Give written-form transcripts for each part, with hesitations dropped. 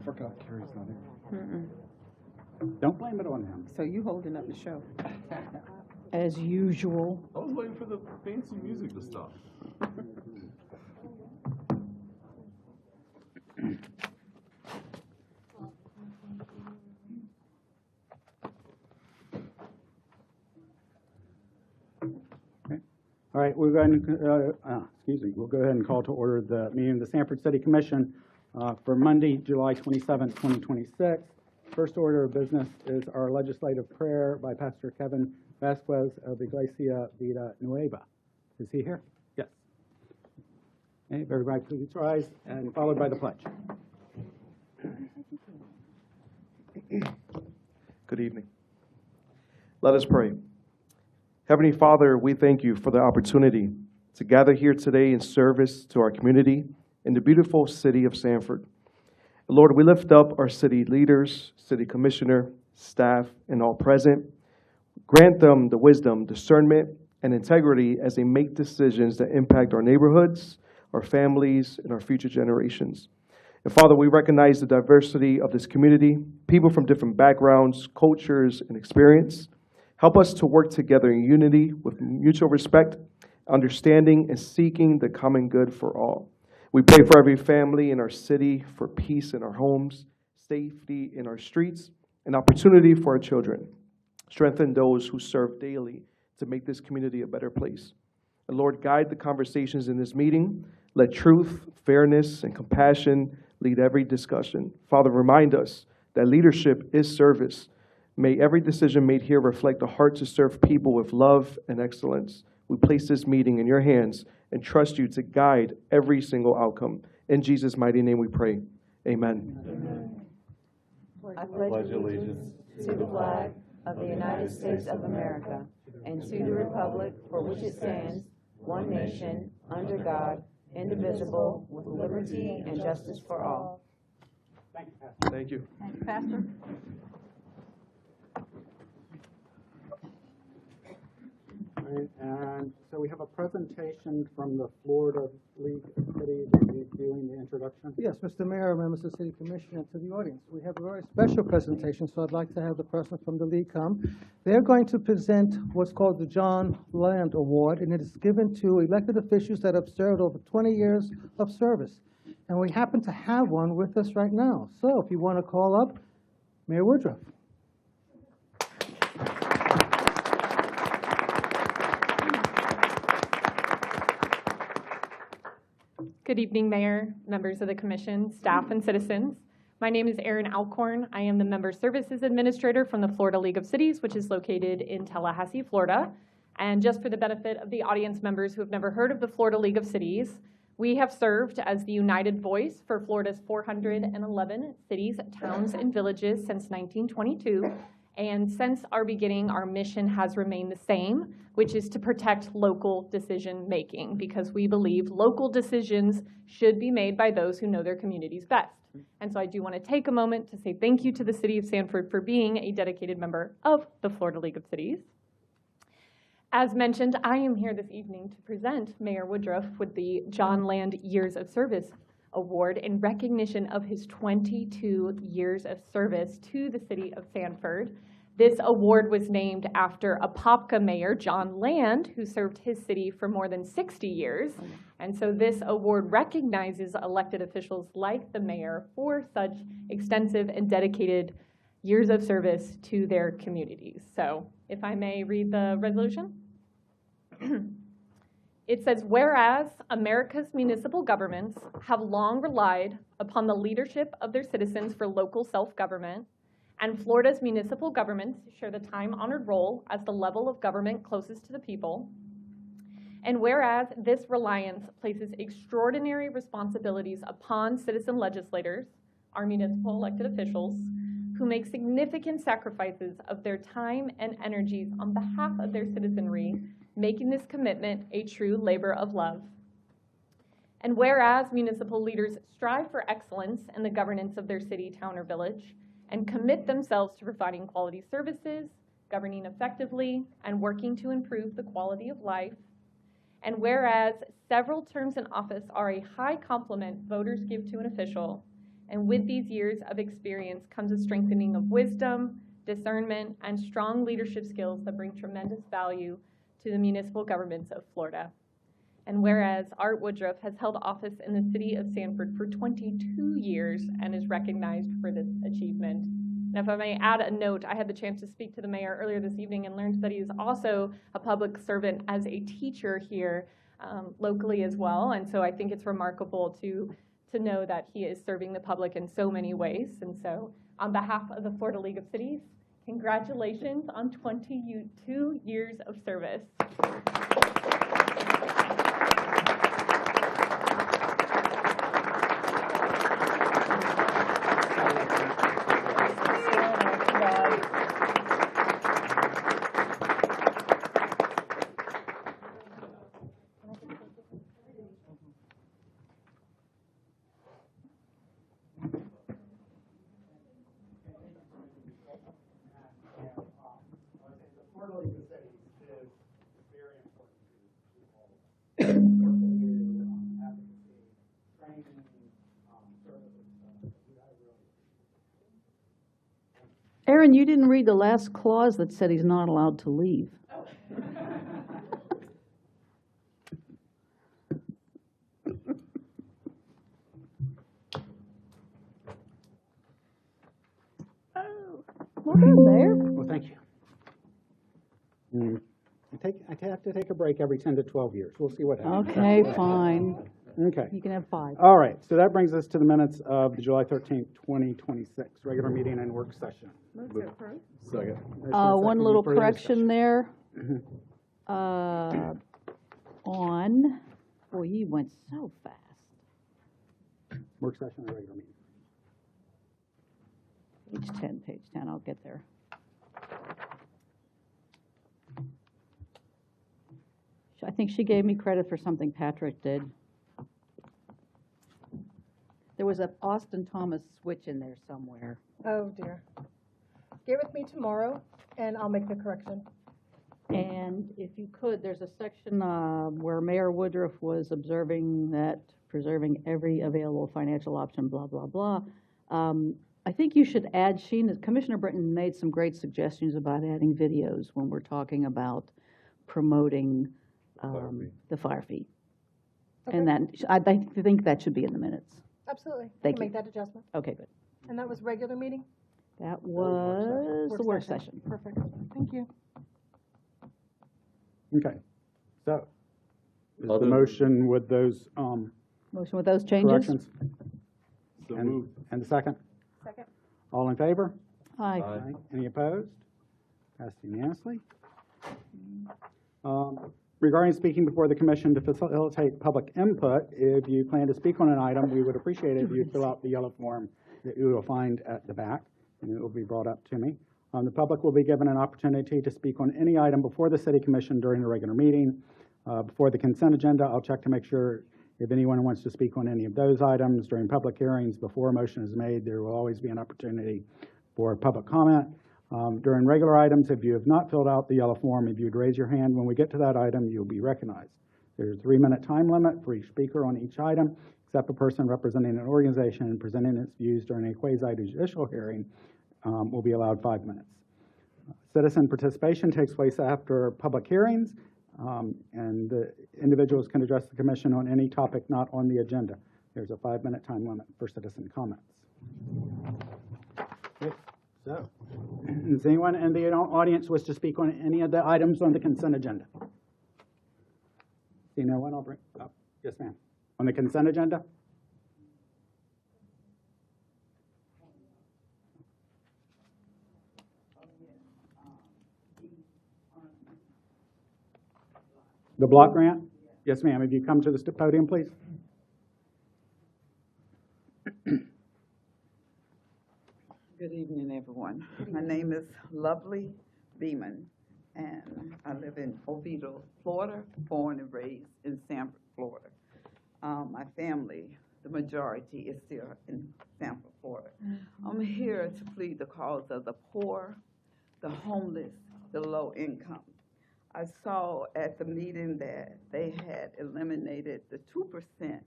forgot Carrie's not here. Don't blame it on him. So you holding up the show. As usual. I was waiting for the fancy music to stop. All right, we'll go ahead and, we'll go ahead and call to order the meeting of the Sanford City Commission for Monday, July 27th, 2026. First order of business is our legislative prayer by Pastor Kevin Vasquez of Iglesia Vida Nueva. Is he here? Yes. Okay, everybody please rise, and followed by the pledge. Good evening. Let us pray. Heavenly Father, we thank you for the opportunity to gather here today in service to our community in the beautiful city of Sanford. Lord, we lift up our city leaders, city commissioner, staff, and all present. Grant them the wisdom, discernment, and integrity as they make decisions that impact our neighborhoods, our families, and our future generations. And Father, we recognize the diversity of this community, people from different backgrounds, cultures, and experience. Help us to work together in unity with mutual respect, understanding, and seeking the common good for all. We pray for every family in our city, for peace in our homes, safety in our streets, and opportunity for our children. Strengthen those who serve daily to make this community a better place. And Lord, guide the conversations in this meeting. Let truth, fairness, and compassion lead every discussion. Father, remind us that leadership is service. May every decision made here reflect a heart to serve people with love and excellence. We place this meeting in your hands and trust you to guide every single outcome. In Jesus' mighty name we pray. Amen. Amen. I pledge allegiance to the flag of the United States of America and to the republic for which it stands, one nation, under God, indivisible, with liberty and justice for all. Thank you, Pastor. Thank you. Thank you, Pastor. All right, and so we have a presentation from the Florida League of Cities. Are you doing the introduction? Yes, Mr. Mayor, members of the City Commission, and to the audience. We have a very special presentation, so I'd like to have the person from the league come. They're going to present what's called the John Land Award, and it is given to elected officials that have served over 20 years of service. And we happen to have one with us right now. So if you want to call up Mayor Woodruff. Good evening, Mayor, members of the Commission, staff, and citizens. My name is Erin Alcorn. I am the Member Services Administrator from the Florida League of Cities, which is located in Tallahassee, Florida. And just for the benefit of the audience members who have never heard of the Florida League of Cities, we have served as the united voice for Florida's 411 cities, towns, and villages since 1922. And since our beginning, our mission has remained the same, which is to protect local decision making, because we believe local decisions should be made by those who know their communities best. And so I do want to take a moment to say thank you to the City of Sanford for being a dedicated member of the Florida League of Cities. As mentioned, I am here this evening to present Mayor Woodruff with the John Land Years of Service Award in recognition of his 22 years of service to the City of Sanford. This award was named after Apopka Mayor John Land, who served his city for more than 60 years. And so this award recognizes elected officials like the mayor for such extensive and dedicated years of service to their communities. So if I may read the resolution. It says, whereas America's municipal governments have long relied upon the leadership of their citizens for local self-government, and Florida's municipal governments share the time-honored role as the level of government closest to the people, and whereas this reliance places extraordinary responsibilities upon citizen legislators, our municipal elected officials, who make significant sacrifices of their time and energies on behalf of their citizenry, making this commitment a true labor of love. And whereas municipal leaders strive for excellence in the governance of their city, town, or village, and commit themselves to providing quality services, governing effectively, and working to improve the quality of life, and whereas several terms in office are a high compliment voters give to an official, And with these years of experience comes a strengthening of wisdom, discernment, and strong leadership skills that bring tremendous value to the municipal governments of Florida. And whereas Art Woodruff has held office in the city of Sanford for 22 years and is recognized for this achievement. And if I may add a note, I had the chance to speak to the mayor earlier this evening and learned that he is also a public servant as a teacher here locally as well. And so I think it's remarkable to know that he is serving the public in so many ways. And so on behalf of the Florida League of Cities, congratulations on 22 years of service. Aaron, you didn't read the last clause that said he's not allowed to leave. Well done there. Well, thank you. I have to take a break every 10 to 12 years. We'll see what happens. Okay, fine. Okay. You can have 5. All right, so that brings us to the minutes of the July 13th, 2026, regular meeting and work session. Second. One little Further correction there. On, boy, you went so fast. Work session or regular meeting? Page 10, I'll get there. I think she gave me credit for something Patrick did. There was a Austin Thomas switch in there somewhere. Oh, dear. Give it to me tomorrow, and I'll make the correction. And if you could, there's a section where Mayor Woodruff was observing that preserving every available financial option, blah, blah, blah. I think you should add, Commissioner Britton made some great suggestions about adding videos when we're talking about promoting the fire fee. Okay. And that, I think that should be in the minutes. Absolutely. Thank Can you. make that adjustment. Okay, good. And that was regular meeting? That was the work session. Perfect. Thank you. Okay, so, is the Other- motion with those Motion with those changes? corrections? So And- moved. And the second? Second. All in favor? Aye. Aye. Any opposed? Passed unanimously. Regarding speaking before the commission to facilitate public input, if you plan to speak on an item, we would appreciate it if you fill out the yellow form that you will find at the back, and it will be brought up to me. The public will be given an opportunity to speak on any item before the city commission during the regular meeting. Before the consent agenda, I'll check to make sure if anyone wants to speak on any of those items during public hearings. Before a motion is made, there will always be an opportunity for public comment. During regular items, if you have not filled out the yellow form, if you'd raise your hand when we get to that item, you'll be recognized. There's a 3-minute time limit for each speaker on each item, except a person representing an organization and presenting its views during a quasi-judicial hearing will be allowed 5 minutes. Citizen participation takes place after public hearings, and the individuals can address the commission on any topic not on the agenda. There's a 5-minute time limit for citizen comments. Okay, so, does anyone in the audience wish to speak on any of the items on the consent agenda? See no one, I'll bring, oh, yes ma'am. On the consent agenda? The block grant? Yes, ma'am. If you come to the podium, please. Good evening, everyone. My name is Lovely Beeman, and I live in Oviedo, Florida, born and raised in Sanford, Florida. My family, the majority, is still in Sanford, Florida. I'm here to plead the cause of the poor, the homeless, the low income. I saw at the meeting that they had eliminated the 2%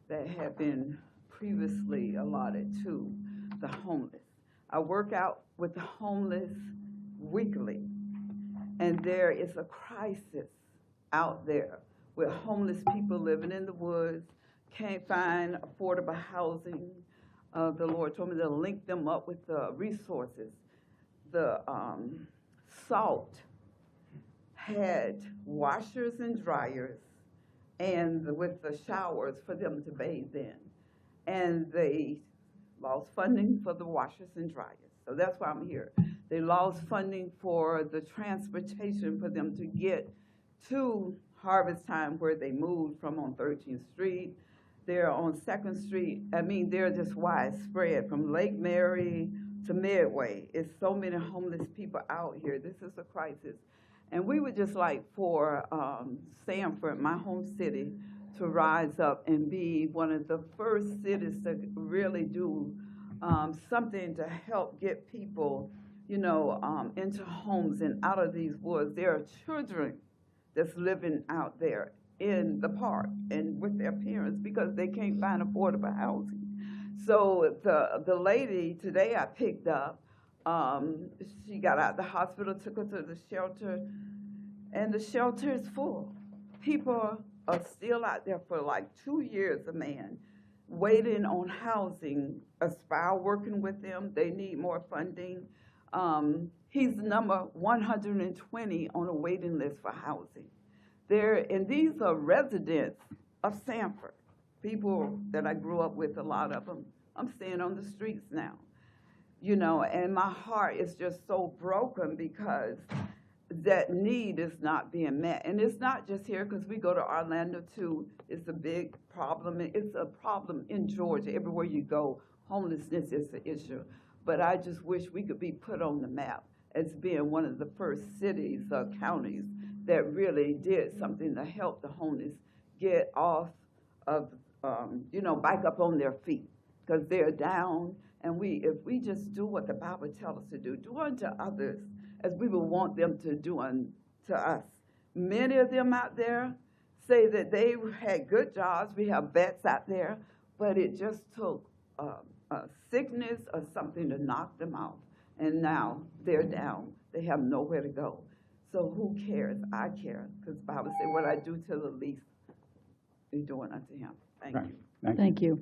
that had been previously allotted to the homeless. I work out with the homeless weekly, and there is a crisis out there with homeless people living in the woods, can't find affordable housing. The Lord told me to link them up with the resources. The SALT had washers and dryers and with the showers for them to bathe in. And they lost funding for the washers and dryers. So that's why I'm here. They lost funding for the transportation for them to get to Harvest Time, where they moved from on 13th Street. They're on 2nd Street. I mean, they're just widespread from Lake Mary to Midway. It's so many homeless people out here. This is a crisis. And we would just like for Sanford, my home city, to rise up and be one of the first cities to really do something to help get people, you know, into homes and out of these woods. There are children that's living out there in the park and with their parents because they can't find affordable housing. So the lady today I picked up, she got out of the hospital, took her to the shelter, and the shelter is full. People are still out there for like 2 years, a man, waiting on housing. Aspire working with them. They need more funding. He's number 120 on a waiting list for housing. And these are residents of Sanford, people that I grew up with, a lot of them. I'm staying on the streets now, you know, and my heart is just so broken because that need is not being met. And it's not just here, because we go to Orlando too. It's a big problem. It's a problem in Georgia. Everywhere you go, homelessness is an issue. But I just wish we could be put on the map as being one of the first cities or counties that really did something to help the homeless get off of, you know, back up on their feet, because they're down. And if we just do what the Bible tells us to do unto others as we would want them to do unto us. Many of them out there say that they had good jobs. We have vets out there, but it just took a sickness or something to knock them out. And now they're down. They have nowhere to go. So who cares? I care, because the Bible says, what I do to the least, you're doing unto him. Thank you. Thank you.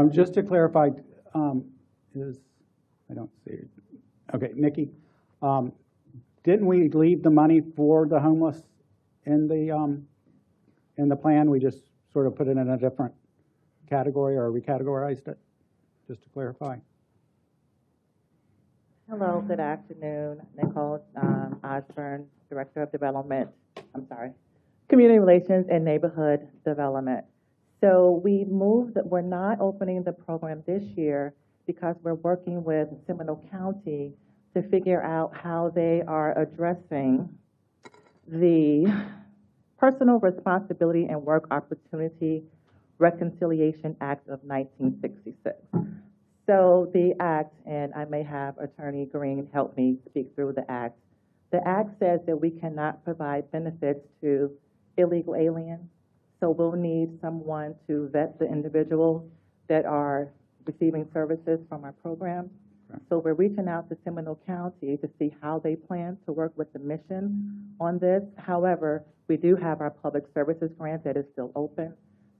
Just to clarify, I don't see it. Okay, Nikki, didn't we leave the money for the homeless in the plan? We just sort of put it in a different category, or recategorized it, just to clarify. Hello, good afternoon. Nicole Osborne, Director of Community Relations and Neighborhood Development. So we're not opening the program this year because we're working with Seminole County to figure out how they are addressing the Personal Responsibility and Work Opportunity Reconciliation Act of 1966. So the act, and I may have Attorney Green help me speak through the act. The act says that we cannot provide benefits to illegal aliens. So we'll need someone to vet the individuals that are receiving services from our program. Right. So we're reaching out to Seminole County to see how they plan to work with the mission on this. However, we do have our public services grant that is still open.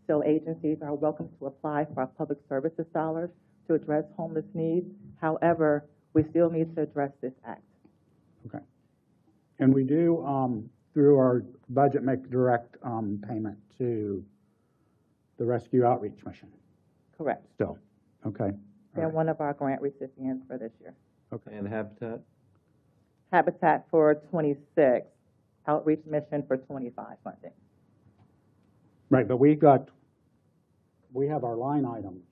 So agencies are welcome to apply for our public services dollars to address homeless needs. However, we still need to address this act. Okay. And we do, through our budget, make direct payment to the Rescue Outreach Mission. Correct. Still. Okay. They're one of our grant recipients for this year. Okay. And Habitat? Habitat for 26, Outreach Mission for 25 funding. Right, but we have our line item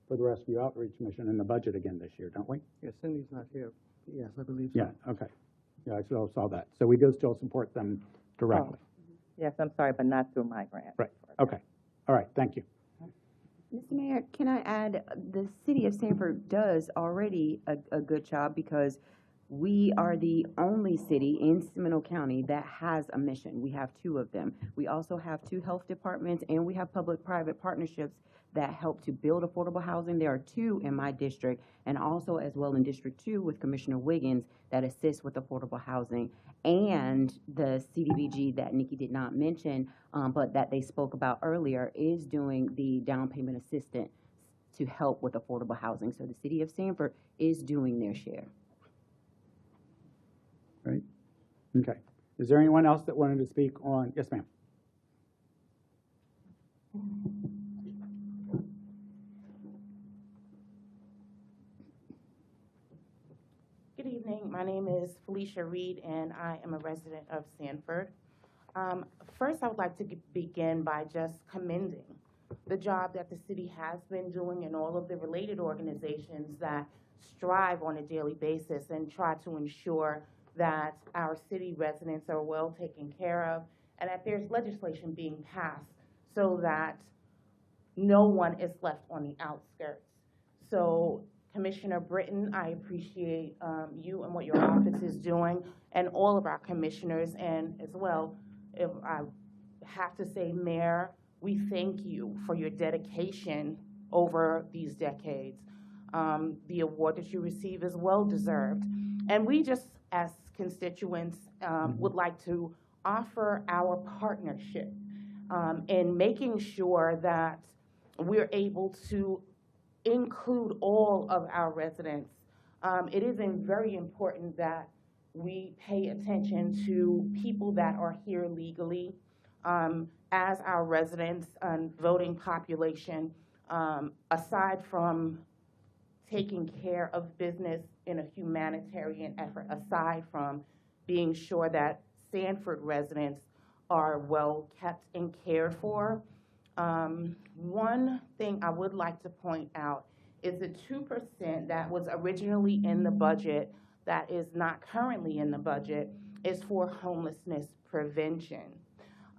for the Rescue Outreach Mission in the budget again this year, don't we? Yes, Cindy's not here. Yes, I believe so. Yeah, okay. Yeah, I still saw that. So we do still support them directly. Oh, yes, I'm sorry, but not through my grant. Right, okay. All right, thank you. Mr. Mayor, can I add, the city of Sanford does already a good job, because We are the only city in Seminole County that has a mission. We have 2 of them. We also have 2 health departments, and we have public-private partnerships that help to build affordable housing. There are 2 in my district, and also as well in District 2 with Commissioner Wiggins that assist with affordable housing. And the CDBG that Nikki did not mention, but that they spoke about earlier, is doing the down payment assistance to help with affordable housing. So the city of Sanford is doing their share. Right? Okay. Is there anyone else that wanted to speak on? Yes, ma'am. Good evening. My name is Felicia Reed, and I am a resident of Sanford. First, I would like to begin by just commending the job that the city has been doing and all of the related organizations that strive on a daily basis and try to ensure that our city residents are well taken care of and that there's legislation being passed so that no one is left on the outskirts. So, Commissioner Britton, I appreciate you and what your office is doing, and all of our commissioners, and as well, if I have to say, Mayor, we thank you for your dedication over these decades. The award that you receive is well-deserved. And we just, as constituents, would like to offer our partnership in making sure that we're able to include all of our residents. It is very important that we pay attention to people that are here legally as our residents and voting population, aside from taking care of business in a humanitarian effort, aside from being sure that Sanford residents are well kept and cared for. One thing I would like to point out is the 2% that was originally in the budget that is not currently in the budget is for homelessness prevention.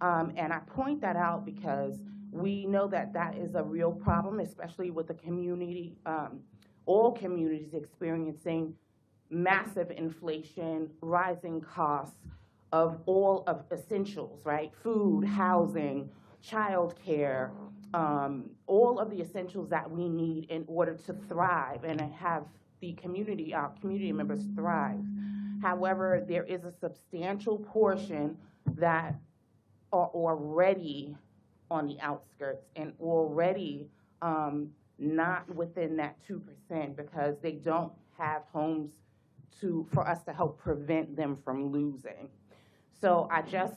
And I point that out because we know that that is a real problem, especially with the community, all communities experiencing massive inflation, rising costs of all of essentials, right? Food, housing, childcare, all of the essentials that we need in order to thrive and have the community, our community members thrive. However, there is a substantial portion that are already on the outskirts and already not within that 2% because they don't have homes for us to help prevent them from losing. So I just,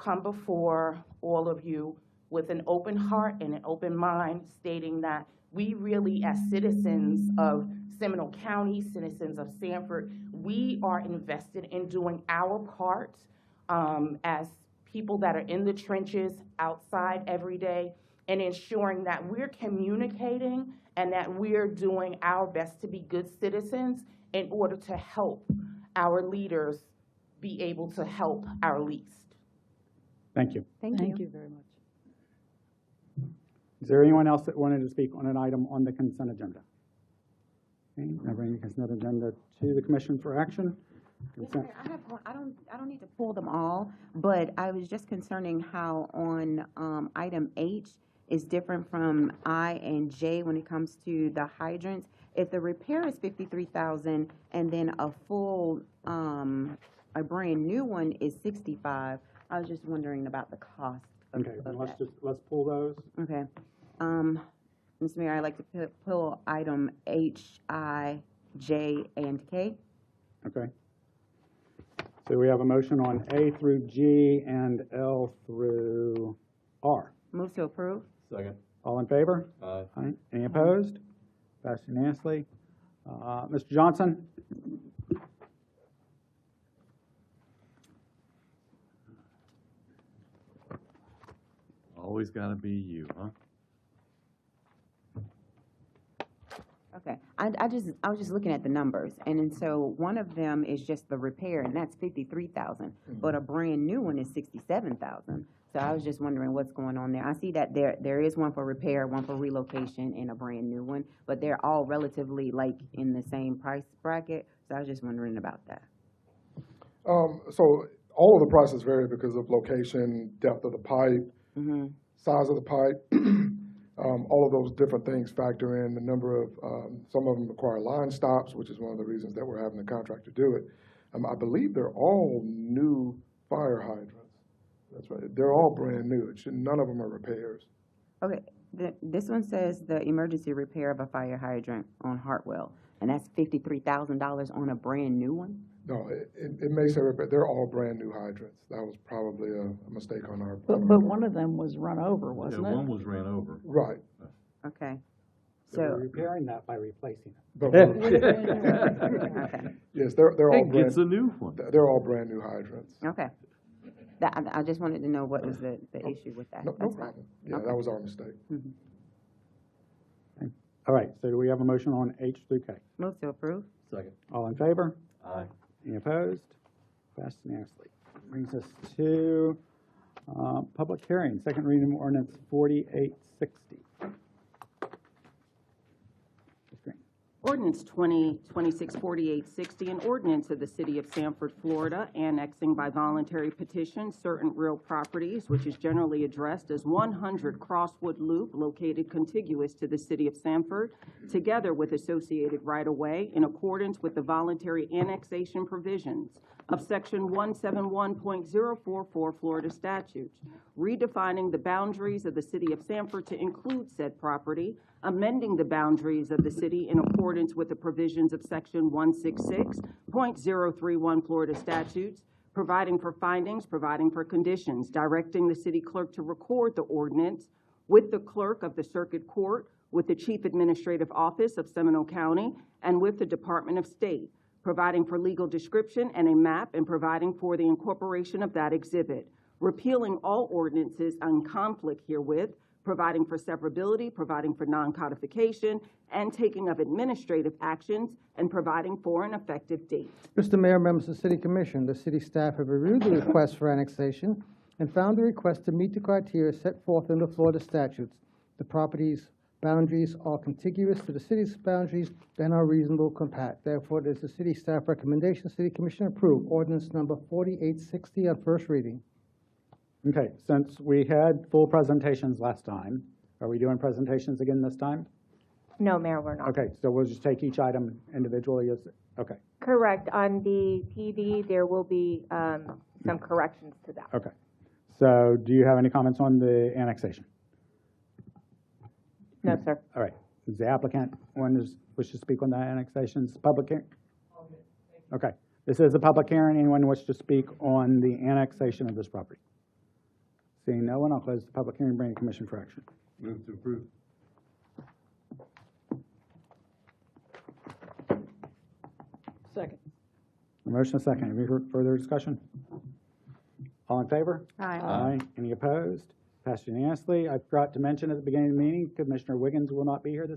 come before all of you with an open heart and an open mind, stating that we really, as citizens of Seminole County, citizens of Sanford, we are invested in doing our part as people that are in the trenches outside every day and ensuring that we're communicating and that we're doing our best to be good citizens in order to help our leaders be able to help our least. Thank you. Thank you very much. Is there anyone else that wanted to speak on an item on the consent agenda? Okay, I bring the consent agenda to the commission for action. Yes, Consent. Mayor, I have one. I don't need to pull them all, but I was just concerning how on item H is different from I and J when it comes to the hydrants. If the repair is $53,000 and then a full, a brand new one is $65,000, I was just wondering about the cost. Okay, then let's pull those. Okay. Mr. Mayor, I'd like to pull item H, I, J, and K. Okay. So we have a motion on A through G and L through R. Move to approve. Second. All in favor? Aye. Aye. Any opposed? Passed unanimously. Mr. Johnson? Always gotta be you, huh? Okay, I was just looking at the numbers, and then so one of them is just the repair, and that's 53,000, but a brand new one is 67,000. So I was just wondering what's going on there. I see that there is one for repair, one for relocation, and a brand new one, but they're all relatively like in the same price bracket, so I was just wondering about that. So all of the prices vary because of location, depth of the pipe, size of the pipe. All of those different things factor in. The number of, some of them require line stops, which is one of the reasons that we're having the contractor do it. I believe they're all new fire hydrants. That's right. They're all brand new. None of them are repairs. Okay, this one says the emergency repair of a fire hydrant on Hartwell, and that's $53,000 on a brand new one? No, it may say repair. They're all brand new hydrants. That was probably a mistake on our But part. one of them was run over, wasn't it? One was ran over. Right. Okay, So we're so, repairing that by replacing it. But okay, yes, they're all It gets a brand, new one. they're all brand new hydrants. okay. I just wanted to know what was the issue with that. No That's all. problem. Yeah, Okay. that was our mistake. All right, so do we have a motion on H through K? Move to approve? Second. All in favor? Aye. Any opposed? Passed unanimously. Brings us to public hearing, second reading of ordinance 4860. Ordinance 2026-4860, an ordinance of the City of Sanford, Florida, annexing by voluntary petition certain real properties, which is generally addressed as 100 Crosswood Loop, located contiguous to the City of Sanford, together with associated right-of-way in accordance with the voluntary annexation provisions of Section 171.044 Florida statutes, redefining the boundaries of the City of Sanford to include said property, amending the boundaries of the city in accordance with the provisions of Section 166.031 Florida statutes, providing for findings, providing for conditions, directing the city clerk to record the ordinance with the clerk of the circuit court, with the chief administrative office of Seminole County, and with the Department of State, providing for legal description and a map, and providing for the incorporation of that exhibit, repealing all ordinances in conflict herewith, providing for severability, providing for non-codification, and taking of administrative actions, and providing for an effective date. Mr. Mayor, members of the City Commission, the city staff have reviewed the request for annexation and found the request to meet the criteria set forth in the Florida statutes. The property's boundaries are contiguous to the city's boundaries and are reasonable compact. Therefore, it is the city staff recommendation, City Commission approve ordinance number 4860 on first reading. Okay, since we had full presentations last time, are we doing presentations again this time? No, Mayor, we're not. Okay, so we'll just take each item individually. Okay, Correct. On the PD, there will be some corrections to that. okay. So do you have any comments on the annexation? No, sir. All right. Is the applicant wish to speak on the annexations? Public hearing? Okay. This is a public hearing. Anyone wish to speak on the annexation of this property? Seeing no one, I'll close the public hearing, bring it to commission for action. Move to approve. Second. A motion, a second. Any further discussion? All in favor? Aye. Aye. Any opposed? Passed unanimously. I forgot to mention at the beginning of the meeting, Commissioner Wiggins will not be here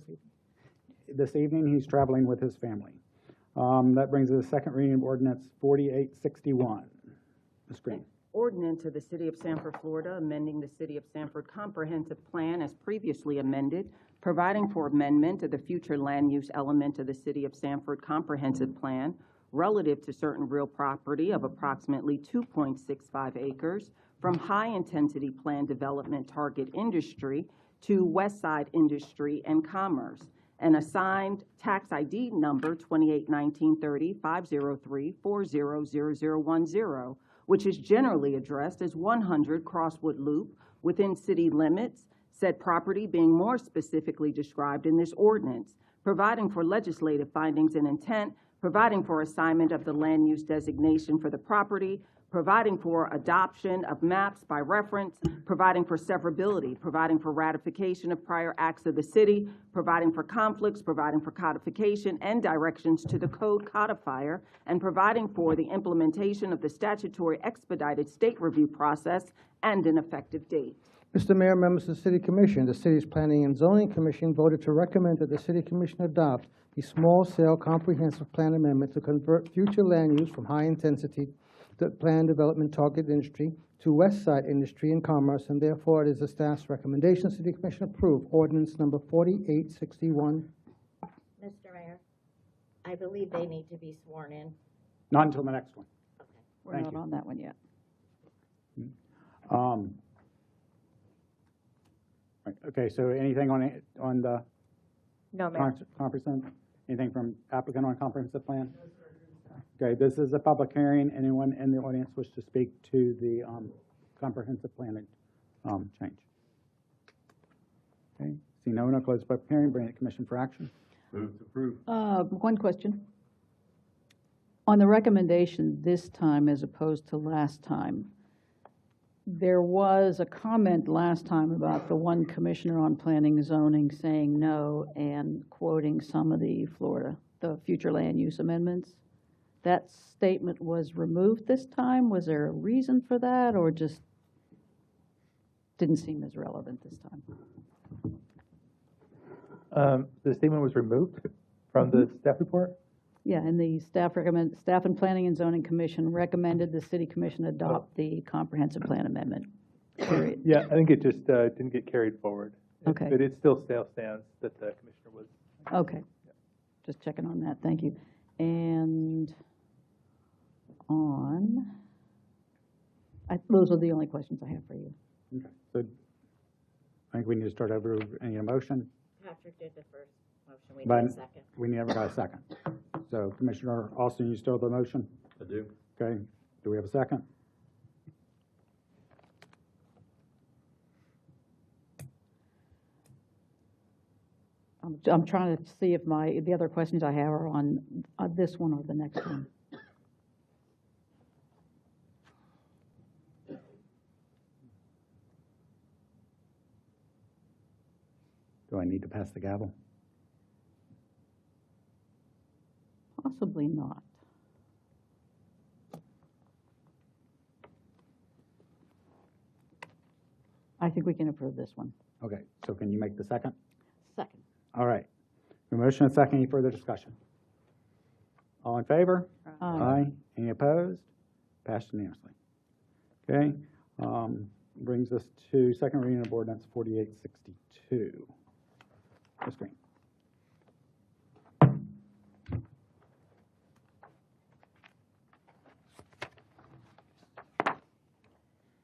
this evening. He's traveling with his family. That brings us to the second reading of ordinance 4861. Ms. Green. Ordinance of the City of Sanford, Florida, amending the City of Sanford Comprehensive Plan as previously amended, providing for amendment of the future land use element of the City of Sanford Comprehensive Plan relative to certain real property of approximately 2.65 acres from high-intensity plan development target industry to West Side Industry and Commerce, and assigned tax ID number 281930-503-400010, which is generally addressed as 100 Crosswood Loop within city limits, said property being more specifically described in this ordinance, providing for legislative findings and intent, providing for assignment of the land use designation for the property, providing for adoption of maps by reference, providing for severability, providing for ratification of prior acts of the city, providing for conflicts, providing for codification and directions to the code codifier, and providing for the implementation of the statutory expedited state review process and an effective date. Mr. Mayor, members of the City Commission, the city's Planning and Zoning Commission voted to recommend that the City Commission adopt the small-scale comprehensive plan amendment to convert future land use from high-intensity planned development target industry to west side industry and commerce, and therefore it is the staff's recommendation City Commission approve ordinance number 4861. Mr. Mayor, I believe they need to be sworn in. Not until the next one. We're Thank not you. on that one yet. Right, okay, so anything on the No, Mayor. comprehensive, anything from applicant on comprehensive plan? Okay, this is a public hearing. Anyone in the audience wish to speak to the comprehensive plan change? Okay, see no one, I'll close the public hearing, bring it to commission for action. Move to approve. One question. On the recommendation this time as opposed to last time, there was a comment last time about the one commissioner on planning and zoning saying no and quoting some of the future land use amendments. That statement was removed this time. Was there a reason for that, or just didn't seem as relevant this time? The statement was removed from the staff report? Yeah, and the staff and Planning and Zoning Commission recommended the City Commission adopt the comprehensive plan amendment, period. Yeah, I think it just didn't get carried forward. Okay. But it still stands that the commissioner was. Okay, just checking on that, thank you. And those are the only questions I have for you. Okay, so I think we need to start over. Any motion? Patrick did the first motion, we But did the second. we never got a second. So Commissioner Austin, you still have the motion? I do. Okay, do we have a second? I'm trying to see if the other questions I have are on this one or the next one. Do I need to pass the gavel? Possibly not. I think we can approve this one. Okay, so can you make the second? Second. All right. The motion and second, any further discussion? All in favor? Aye. Any opposed? Passed unanimously. Okay, brings us to second reading of ordinance 4862. Ms. Green.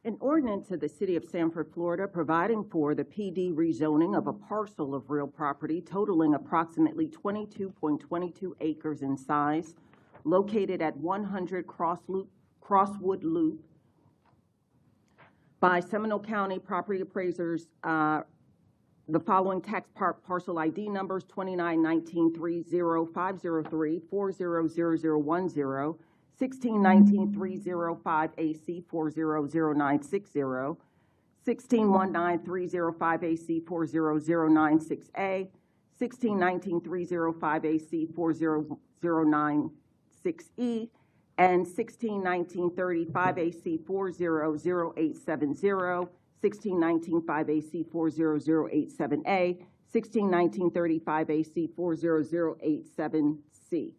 An ordinance of the City of Sanford, Florida, providing for the PD rezoning of a parcel of real property totaling approximately 22.22 acres in size, located at 100 Crosswood Loop by Seminole County property appraisers, the following tax parcel ID numbers 29193050340010, 16193005AC 400960, 16193005AC 400960A, 16193005AC 400960E, and 161935AC 400870, 1619-5AC 40087A, 1619-35AC 40087C,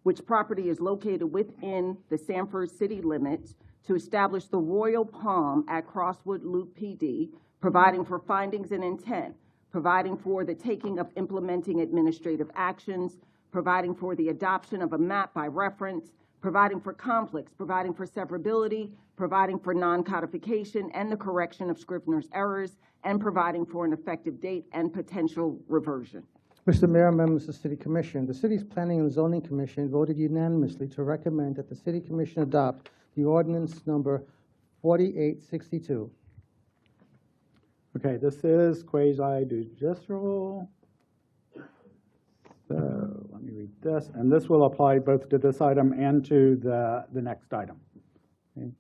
which property is located within the Sanford city limits to establish the Royal Palm at Crosswood Loop PD, providing for findings and intent, providing for the taking of implementing administrative actions, providing for the adoption of a map by reference, providing for conflicts, providing for severability, providing for non-codification and the correction of Scrivener's errors, and providing for an effective date and potential reversion. Mr. Mayor, members of the City Commission, the city's Planning and Zoning Commission voted unanimously to recommend that the City Commission adopt the ordinance number 4862. Okay, this is quasi-judicial. So let me read this, and this will apply both to this item and to the next item. Okay.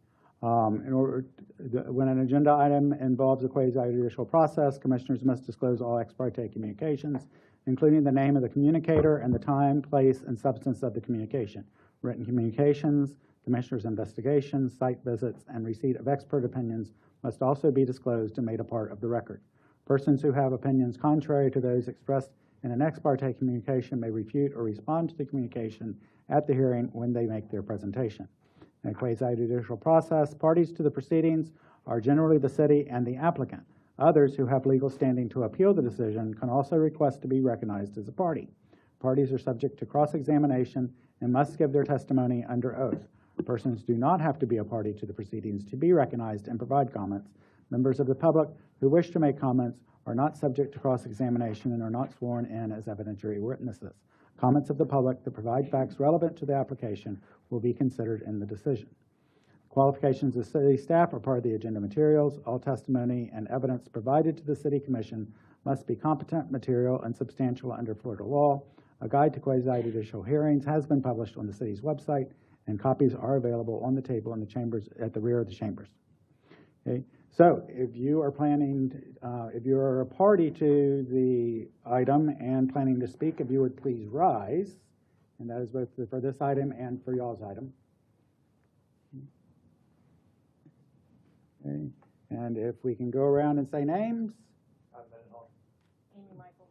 When an agenda item involves a quasi-judicial process, commissioners must disclose all ex parte communications, including the name of the communicator and the time, place, and substance of the communication. Written communications Commissioners' investigations, site visits, and receipt of expert opinions must also be disclosed and made a part of the record. Persons who have opinions contrary to those expressed in an ex parte communication may refute or respond to the communication at the hearing when they make their presentation. In a quasi-judicial process, parties to the proceedings are generally the city and the applicant. Others who have legal standing to appeal the decision can also request to be recognized as a party. Parties are subject to cross-examination and must give their testimony under oath. Persons do not have to be a party to the proceedings to be recognized and provide comments. Members of the public who wish to make comments are not subject to cross-examination and are not sworn in as evidentiary witnesses. Comments of the public that provide facts relevant to the application will be considered in the decision. Qualifications of city staff are part of the agenda materials. All testimony and evidence provided to the City Commission must be competent, material, and substantial under Florida law. A guide to quasi-judicial hearings has been published on the city's website, and copies are available on the table in the chambers, at the rear of the chambers. Okay. So if you are planning, if you are a party to the item and planning to speak, if you would please rise, and that is both for this item and for y'all's item. Okay. And if we can go around and say names. Amy Michael.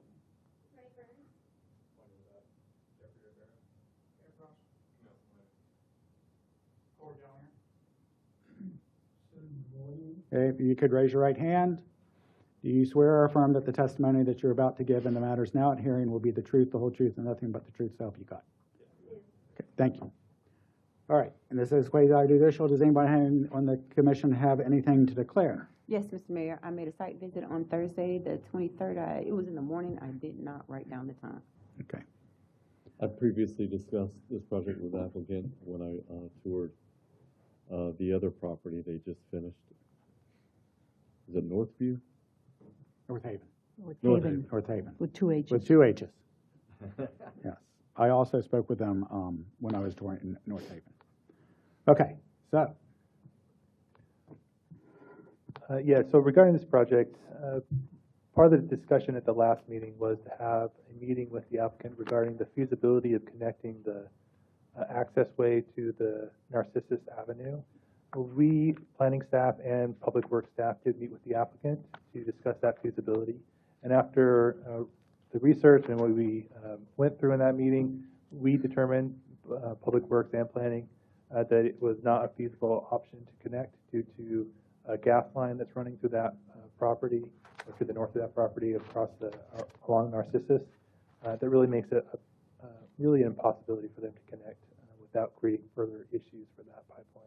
Okay, if you could raise your right hand. Do you swear or affirm that the testimony that you're about to give in the matters now at hearing will be the truth, the whole truth, and nothing but the truth, so help you God? Okay, thank you. All right, and this is quasi-judicial. Does anybody on the commission have anything to declare? Yes, Mr. Mayor, I made a site visit on Thursday, the 23rd. It was in the morning. I did not write down the time. Okay. I previously discussed this project with the applicant when I toured the other property they just finished. Is it Northview? North Haven. North Haven. North Haven. With two H's. With two H's. Yes. I also spoke with them when I was touring in North Haven. Okay, so. Yeah, so regarding this project, part of the discussion at the last meeting was to have a meeting with the applicant regarding the feasibility of connecting the access way to the Narcissus Avenue. We, planning staff and public works staff, did meet with the applicant to discuss that feasibility. And after the research and what we went through in that meeting, we determined, public works and planning, that it was not a feasible option to connect due to a gas line that's running through that property, or to the north of that property across along Narcissus. That really makes it really an impossibility for them to connect without creating further issues for that pipeline.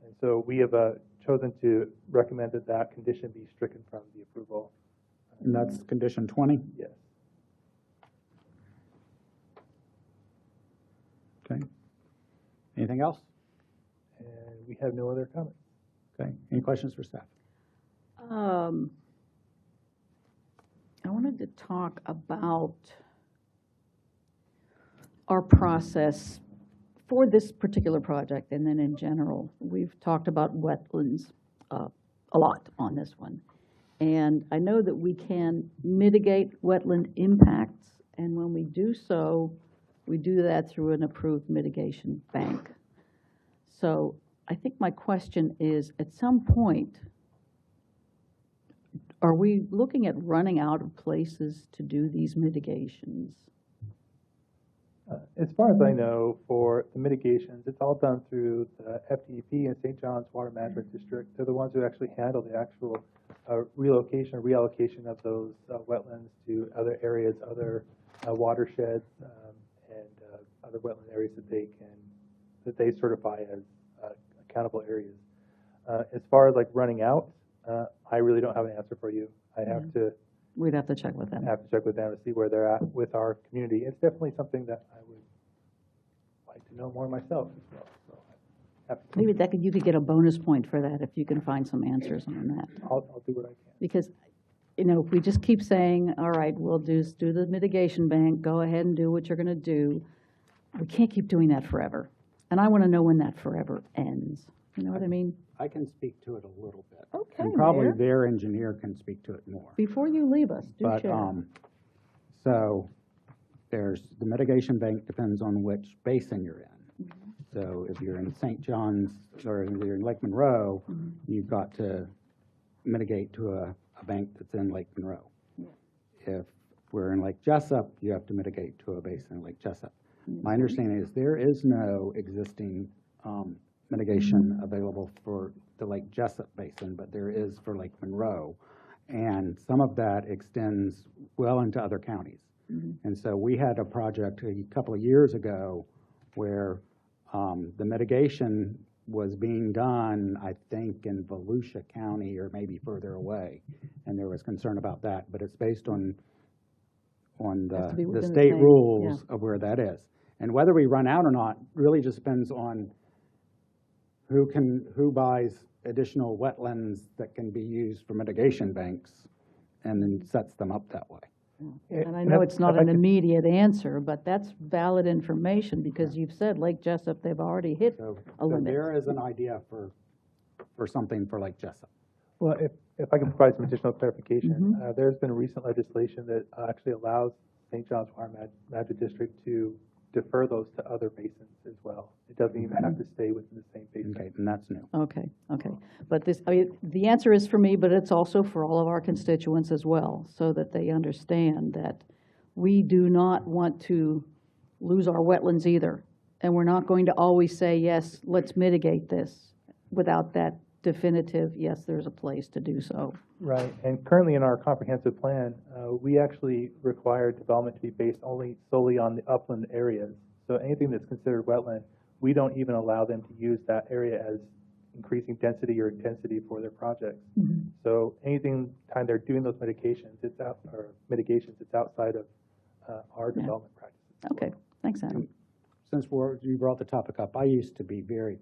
And so we have chosen to recommend that that condition be stricken from the approval. And that's condition 20? Yes. Okay. Anything else? And we have no other comments. Okay. Any questions for staff? I wanted to talk about our process for this particular project, and then in general. We've talked about wetlands a lot on this one. And I know that we can mitigate wetland impacts, and when we do so, we do that through an approved mitigation bank. So I think my question is, at some point, are we looking at running out of places to do these mitigations? As far as I know, for the mitigations, it's all done through the FDP and St. John's Water Management District. They're the ones who actually handle the actual relocation or reallocation of those wetlands to other areas, other watersheds, and other wetland areas that they certify as accountable areas. As far as like running out, I really don't have an answer for you. We'd have to check with them. Have to check with them to see where they're at with our community. It's definitely something that I would like to know more myself as well. So maybe you could get a bonus point for that if you can find some answers on that. I'll do what I can. Because, if we just keep saying, all right, we'll do the mitigation bank, go ahead and do what you're going to do, we can't keep doing that forever. And I want to know when that forever ends. You know what I mean? I can speak to it a little bit. Okay, and probably Mayor. their engineer can speak to it more. Before you leave us, do But, share. so there's the mitigation bank depends on which basin you're in. So if you're in St. John's or you're in Lake Monroe, you've got to mitigate to a bank that's in Lake Monroe. If we're in Lake Jessup, you have to mitigate to a basin in Lake Jessup. My understanding is there is no existing mitigation available for the Lake Jessup basin, but there is for Lake Monroe. And some of that extends well into other counties. And so we had a project a couple of years ago where the mitigation was being done, I think, in Volusia County or maybe further away. And there was concern about that, but it's based on the state rules of where that is. And whether we run out or not really just depends on who buys additional wetlands that can be used for mitigation banks and then sets them up that way. And I know it's not an immediate answer, but that's valid information because you've said Lake Jessup, they've already hit a limit. There is an idea for something for Lake Jessup. Well, if I can provide some additional clarification, there's been recent legislation that actually allows St. John's Water Management District to defer those to other basins as well. It doesn't even have to stay within the same basin. Okay, and that's new. Okay. But this, I mean, the answer is for me, but it's also for all of our constituents as well, so that they understand that we do not want to lose our wetlands either. And we're not going to always say, yes, let's mitigate this without that definitive, yes, there's a place to do so. Right, and currently in our comprehensive plan, we actually require development to be based solely on the upland areas. So anything that's considered wetland, we don't even allow them to use that area as increasing density or intensity for their projects. So anything time they're doing those mitigations, it's outside of our development practices. Okay, thanks, Adam. Since you brought the topic up, I used to be very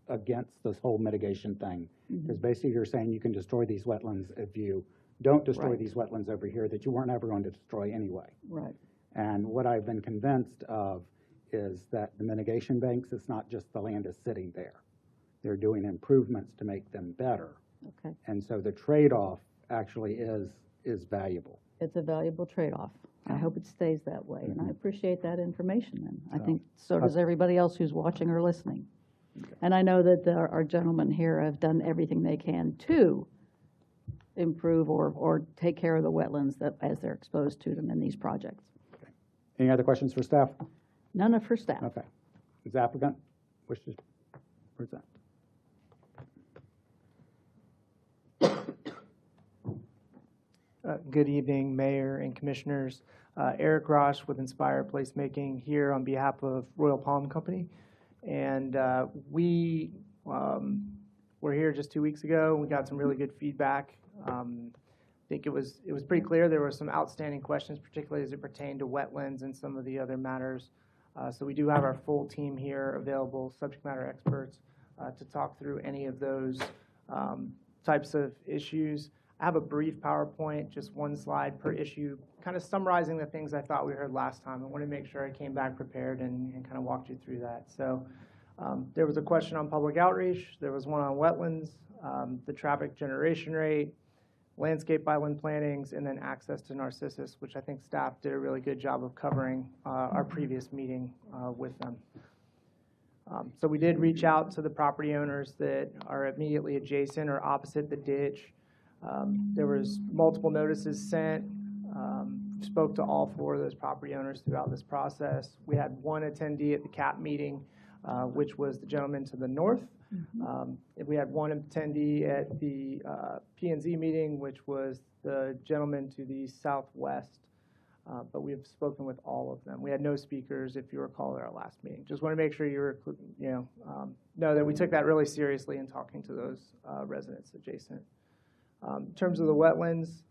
against this whole mitigation thing, because basically you're saying you can destroy these wetlands if you don't destroy these wetlands over here that you weren't ever going to destroy anyway. Right. And what I've been convinced of is that the mitigation banks, it's not just the land is sitting there. They're doing improvements to make them better. Okay. And so the trade-off actually is valuable. It's a valuable trade-off. I hope it stays that way, and I appreciate that information, and I think so does everybody else who's watching or listening. And I know that our gentlemen here have done everything they can to improve or take care of the wetlands that as they're exposed to them in these projects. Okay. Any other questions for staff? None for staff. Okay. Does the applicant wish to present? Good evening, Mayor and Commissioners. Eric Rosh with Inspire Placemaking here on behalf of Royal Palm Company. And we were here just 2 weeks ago. We got some really good feedback. I think it was pretty clear there were some outstanding questions, particularly as it pertained to wetlands and some of the other matters. So we do have our full team here available, subject matter experts, to talk through any of those types of issues. I have a brief PowerPoint, just one slide per issue, kind of summarizing the things I thought we heard last time. I want to make sure I came back prepared and kind of walked you through that. So there was a question on public outreach. There was one on wetlands, the traffic generation rate, landscape byland plantings, and then access to Narcissus, which I think staff did a really good job of covering our previous meeting with them. So we did reach out to the property owners that are immediately adjacent or opposite the ditch. There was multiple notices sent, spoke to all 4 of those property owners throughout this process. We had one attendee at the CAP meeting, which was the gentleman to the north. We had one attendee at the P&Z meeting, which was the gentleman to the southwest. But we've spoken with all of them. We had no speakers, if you recall, at our last meeting. Just want to make sure you know that we took that really seriously in talking to those residents adjacent. In terms of the wetlands,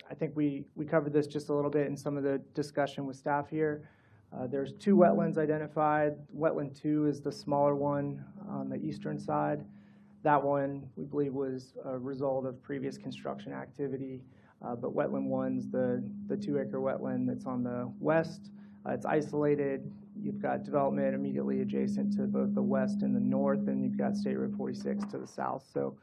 I think we covered this just a little bit in some of the discussion with staff here. There's 2 wetlands identified. Wetland 2 is the smaller one on the eastern side. That one, we believe, was a result of previous construction activity. But wetland 1's the 2-acre wetland that's on the west. It's isolated. You've got development immediately adjacent to both the west and the north, and you've got State Road 46 to the south. So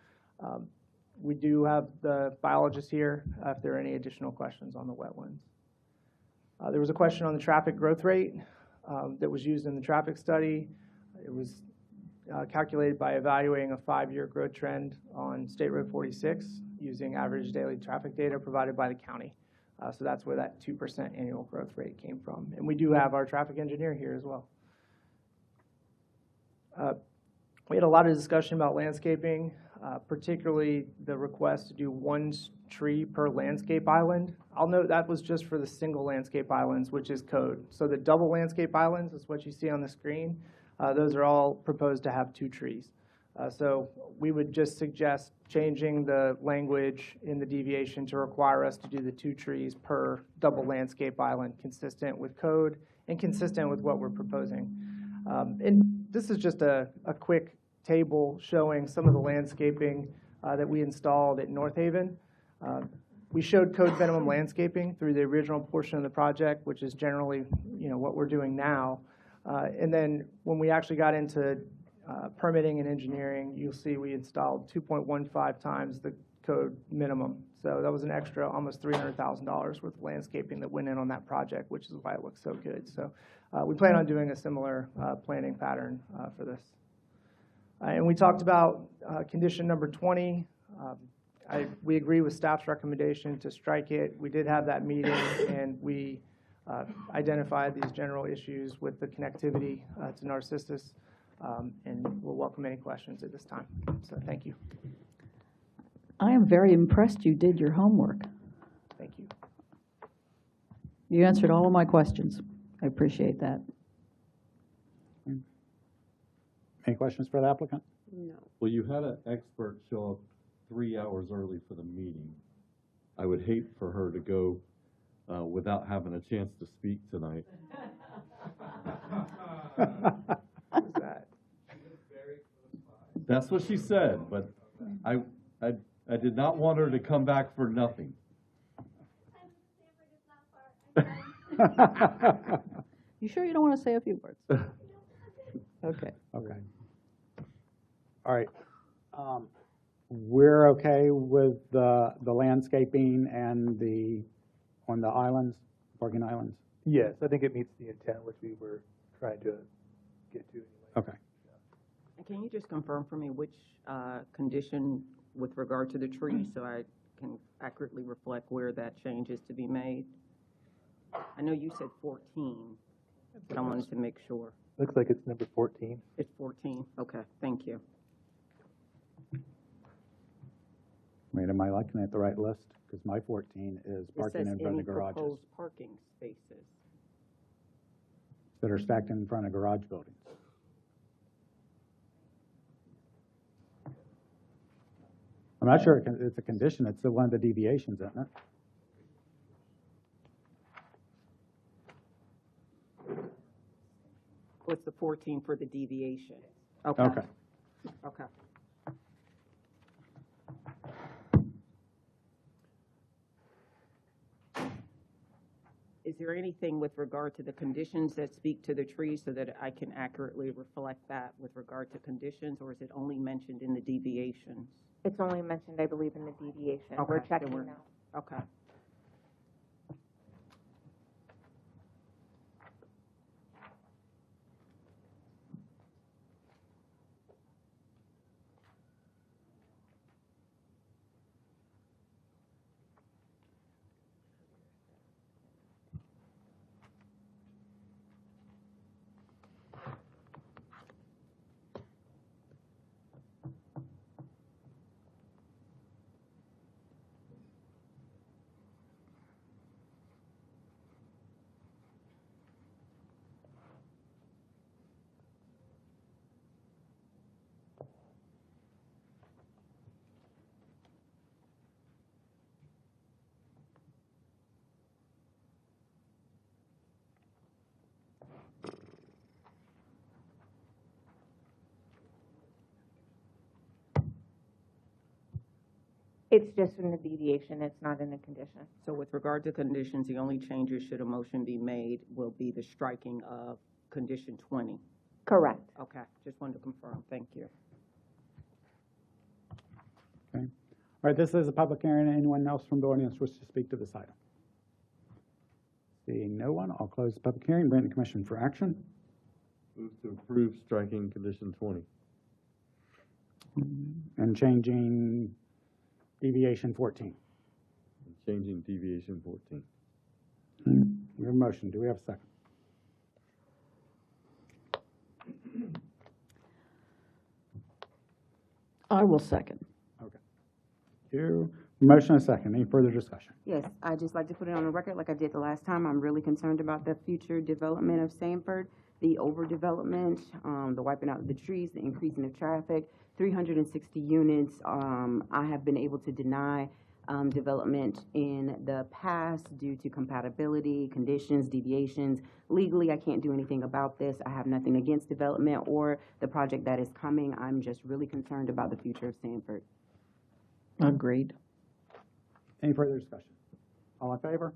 we do have the biologists here if there are any additional questions on the wetlands. There was a question on the traffic growth rate that was used in the traffic study. It was calculated by evaluating a 5-year growth trend on State Road 46 using average daily traffic data provided by the county. So that's where that 2% annual growth rate came from. And we do have our traffic engineer here as well. We had a lot of discussion about landscaping, particularly the request to do 1 tree per landscape island. I'll note that was just for the single landscape islands, which is code. So the double landscape islands is what you see on the screen. Those are all proposed to have 2 trees. So we would just suggest changing the language in the deviation to require us to do the 2 trees per double landscape island, consistent with code and consistent with what we're proposing. And this is just a quick table showing some of the landscaping that we installed at North Haven. We showed code minimum landscaping through the original portion of the project, which is generally, what we're doing now. And then when we actually got into permitting and engineering, you'll see we installed 2.15 times the code minimum. So that was an extra almost $300,000 worth of landscaping that went in on that project, which is why it looks so good. So we plan on doing a similar planning pattern for this. And we talked about condition number 20. We agree with staff's recommendation to strike it. We did have that meeting, and we identified these general issues with the connectivity to Narcissus, and we'll welcome any questions at this time. So thank you. I am very impressed you did your homework. Thank you. You answered all of my questions. I appreciate that. Any questions for the applicant? No. Well, you had an expert show up 3 hours early for the meeting. I would hate for her to go without having a chance to speak tonight. What was that? That's what she said, but I did not want her to come back for nothing. You sure you don't want to say a few words? Okay. Okay. All right. We're okay with the landscaping and on the islands, parking islands? Yes, I think it meets the intent which we were trying to get to anyway. Okay. And can you just confirm for me which condition with regard to the trees so I can accurately reflect where that change is to be made? I know you said 14, but I wanted to make sure. Looks like it's number 14. It's 14. Okay, thank you. Wait, am I looking at the right list? Because my 14 is parking in front of garages proposed parking spaces. that are stacked in front of garage buildings. I'm not sure it's a condition. It's one of the deviations, isn't it? What's the 14 for the deviation? Okay. Okay. Okay. Is there anything with regard to the conditions that speak to the trees so that I can accurately reflect that with regard to conditions, or is it only mentioned in the deviations? It's only mentioned, I believe, in the deviation. Okay, We're then checking we're- now. Okay. It's just in the deviation, it's not in the condition. So with regard to conditions, the only changes should a motion be made will be the striking of condition 20. Correct. Okay, just wanted to confirm. Thank you. Okay. All right, this is a public hearing. Anyone else from the audience wish to speak to this item? Seeing no one, I'll close the public hearing, bring the commission for action. Move to approve striking condition 20. And changing deviation 14. And changing deviation 14. We have a motion. Do we have a second? I will second. Okay. Motion and a second. Any further discussion? Yes, I'd just like to put it on the record like I did the last time. I'm really concerned about the future development of Sanford, the overdevelopment, the wiping out of the trees, the increasing of traffic, 360 units. I have been able to deny development in the past due to compatibility, conditions, deviations. Legally, I can't do anything about this. I have nothing against development or the project that is coming. I'm just really concerned about the future of Sanford. Agreed. Any further discussion? All in favor?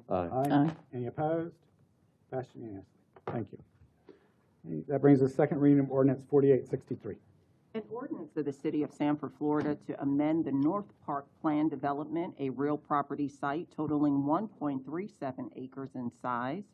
Aye. Aye. Any opposed? Passed unanimously. Thank you. That brings us second reading of ordinance 4863. An ordinance of the City of Sanford, Florida to amend the North Park Plan Development, a real property site totaling 1.37 acres in size,